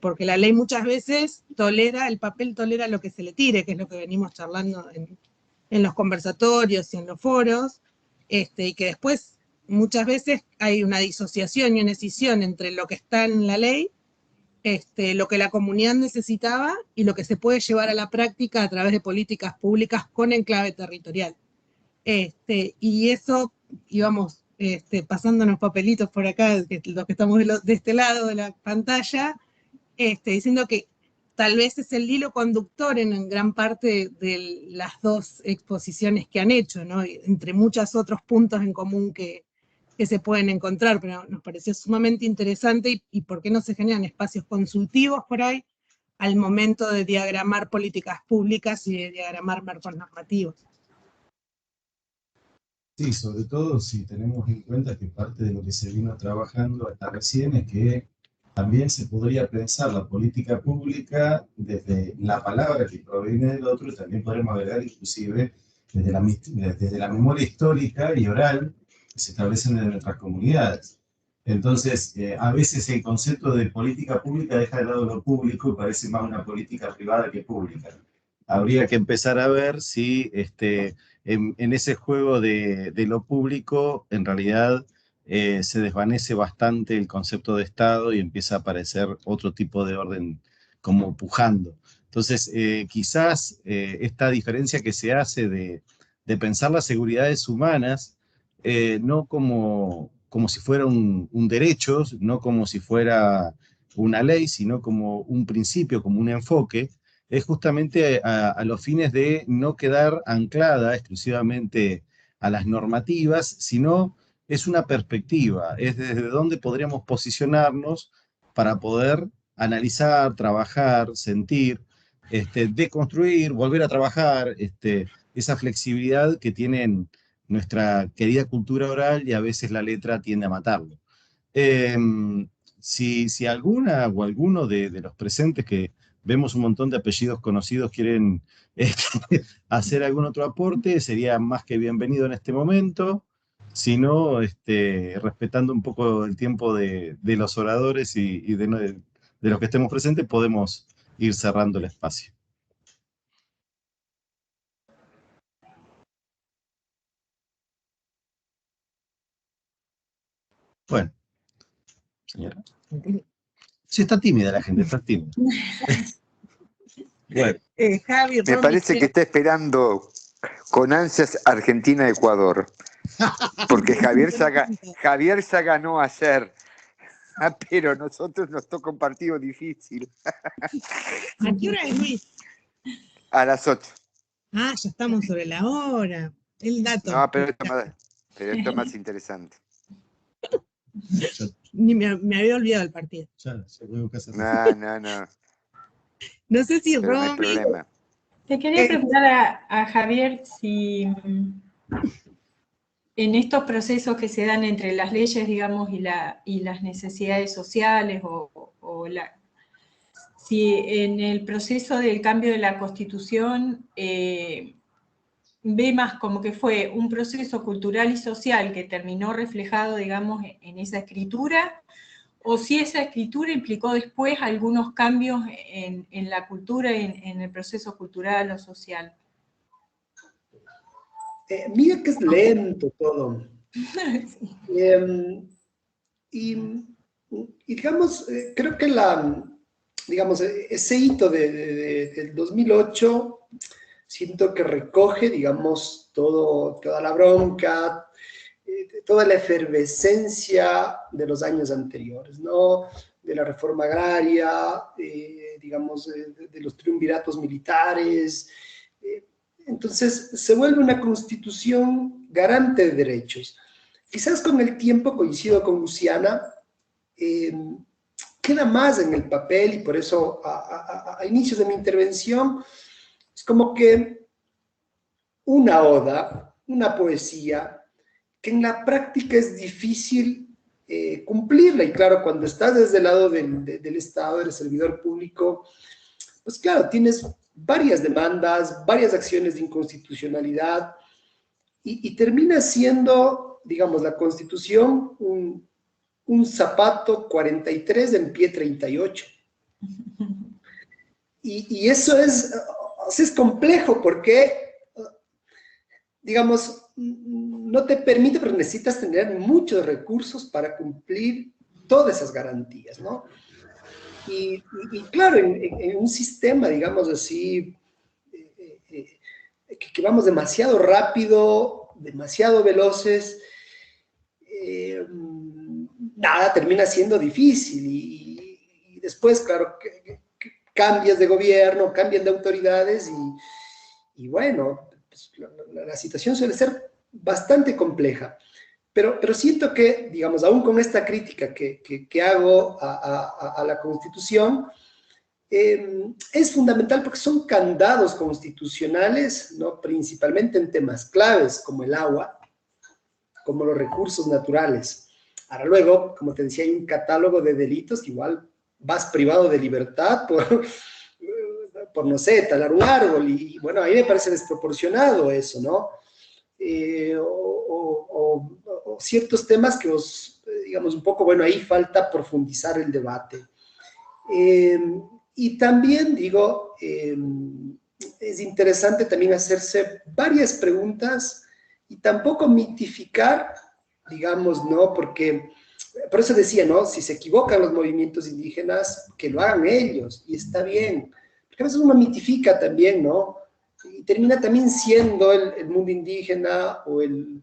Porque la ley muchas veces el papel tolera lo que se le tire, que es lo que venimos charlando en los conversatorios y en los foros, y que después muchas veces hay una disociación y una escisión entre lo que está en la ley, lo que la comunidad necesitaba y lo que se puede llevar a la práctica a través de políticas públicas con enclave territorial. Y eso íbamos pasándonos papelitos por acá, los que estamos de este lado de la pantalla, diciendo que tal vez es el hilo conductor en gran parte de las dos exposiciones que han hecho, ¿no? Entre muchos otros puntos en común que se pueden encontrar, pero nos pareció sumamente interesante y por qué no se generan espacios consultivos por ahí al momento de diagramar políticas públicas y de diagramar marcos normativos. Sí, sobre todo si tenemos en cuenta que parte de lo que se vino trabajando hasta recién es que también se podría pensar la política pública desde la palabra que proviene del otro, y también podemos agregar inclusive desde la memoria histórica y oral que se establecen en nuestras comunidades. Entonces, a veces el concepto de política pública deja de lado lo público y parece más una política privada que pública. Habría que empezar a ver si en ese juego de lo público, en realidad se desvanece bastante el concepto de Estado y empieza a aparecer otro tipo de orden como pujando. Entonces, quizás esta diferencia que se hace de pensar las seguridades humanas no como si fuera un derecho, no como si fuera una ley, sino como un principio, como un enfoque, es justamente a los fines de no quedar anclada exclusivamente a las normativas, sino es una perspectiva, es desde donde podríamos posicionarnos para poder analizar, trabajar, sentir, deconstruir, volver a trabajar, esa flexibilidad que tienen nuestra querida cultura oral y a veces la letra tiende a matarlo. Si alguna o alguno de los presentes, que vemos un montón de apellidos conocidos, quieren hacer algún otro aporte, sería más que bienvenido en este momento. Si no, respetando un poco el tiempo de los oradores y de los que estemos presentes, podemos ir cerrando el espacio. Bueno, señora. Sí, está tímida la gente, está tímida. Bueno. Javi, Me parece que está esperando con ansias Argentina-Ecuador. Porque Javier ya ganó ayer. Pero nosotros nos toca un partido difícil. ¿A qué hora es, Luis? A las 8. Ah, ya estamos sobre la hora. El dato. No, pero esto es más interesante. Ni me había olvidado el partido. No. No sé si pero no hay Romy... problema. Te quería preguntar a Javier si en estos procesos que se dan entre las leyes, digamos, y las necesidades sociales, si en el proceso del cambio de la Constitución ve más como que fue un proceso cultural y social que terminó reflejado, digamos, en esa escritura, o si esa escritura implicó después algunos cambios en la cultura, en el proceso cultural o social. Mira que es lento todo. Sí. Y digamos, creo que ese hito del 2008, siento que recoge, digamos, toda la bronca, toda la efervescencia de los años anteriores, ¿no? De la reforma agraria, digamos, de los triunviratos militares, Entonces, se vuelve una constitución garante de derechos. Quizás con el tiempo, coincido con Luciana, queda más en el papel, y por eso a inicios de mi intervención, es como que una oda, una poesía, que en la práctica es difícil cumplirla. Y claro, cuando estás desde el lado del Estado, del servidor público, pues claro, tienes varias demandas, varias acciones de inconstitucionalidad, y termina siendo, digamos, la Constitución un zapato 43 en pie 38. Y eso es complejo porque, digamos, no te permite, pero necesitas tener muchos recursos para cumplir todas esas garantías, ¿no? Y claro, en un sistema, digamos así, que vamos demasiado rápido, demasiado veloces, nada, termina siendo difícil. Y después, claro, que cambias de gobierno, cambian de autoridades, y bueno, pues, la situación suele ser bastante compleja. Pero siento que, digamos, aún con esta crítica que hago a la Constitución, es fundamental porque son candados constitucionales, ¿no? Principalmente en temas claves como el agua, como los recursos naturales. Ahora luego, como te decía, hay un catálogo de delitos que igual vas privado de libertad por no sé, talar un árbol, y bueno, a mí me parece desproporcionado eso, ¿no? O ciertos temas que digamos, un poco, bueno, ahí falta profundizar el debate. Y también, digo, es interesante también hacerse varias preguntas y tampoco mitificar, digamos, ¿no? Porque, por eso decía, ¿no? Si se equivocan los movimientos indígenas, que lo hagan ellos, y está bien. Porque a veces uno mitifica también, ¿no? Y termina también siendo el mundo indígena o el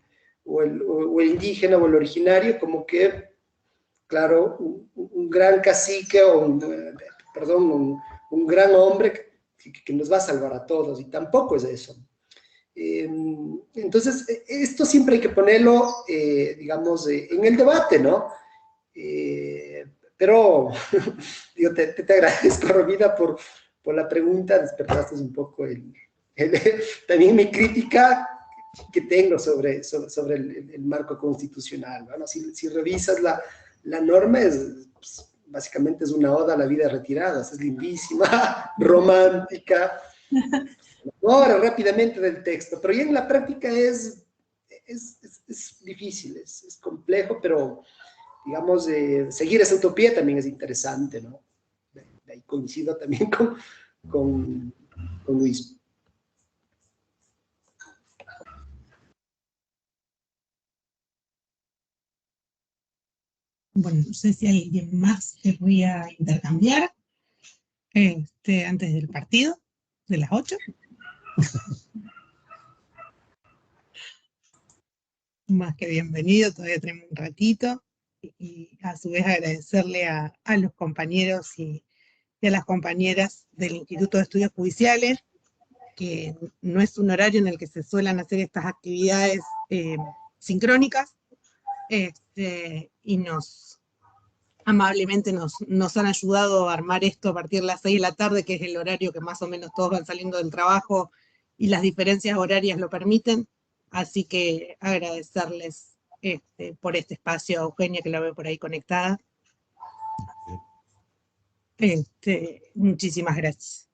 indígena o el originario como que, claro, un gran cacique o un gran hombre que nos va a salvar a todos, y tampoco es eso. Entonces, esto siempre hay que ponerlo, digamos, en el debate, ¿no? Pero digo, te agradezco, Romina, por la pregunta, despertaste un poco también mi crítica que tengo sobre el marco constitucional, ¿no? Si revisas la norma, pues, básicamente es una oda a la vida retirada, es lindísima, romántica. Ahora, rápidamente del texto, pero ya en la práctica es difícil, es complejo, pero digamos, seguir esa utopía también es interesante, ¿no? De ahí coincido también con Luis. Bueno, no sé si alguien más querría intercambiar antes del partido, de las 8. Más que bienvenido, todavía tenemos un ratito. Y a su vez agradecerle a los compañeros y a las compañeras del Instituto de Estudios Judiciales, que no es un horario en el que se suelen hacer estas actividades sincrónicas, y amablemente nos han ayudado a armar esto a partir de las 6 de la tarde, que es el horario que más o menos todos van saliendo del trabajo y las diferencias horarias lo permiten. Así que agradecerles por este espacio, a Eugenia, que la veo por ahí conectada. Muchísimas gracias.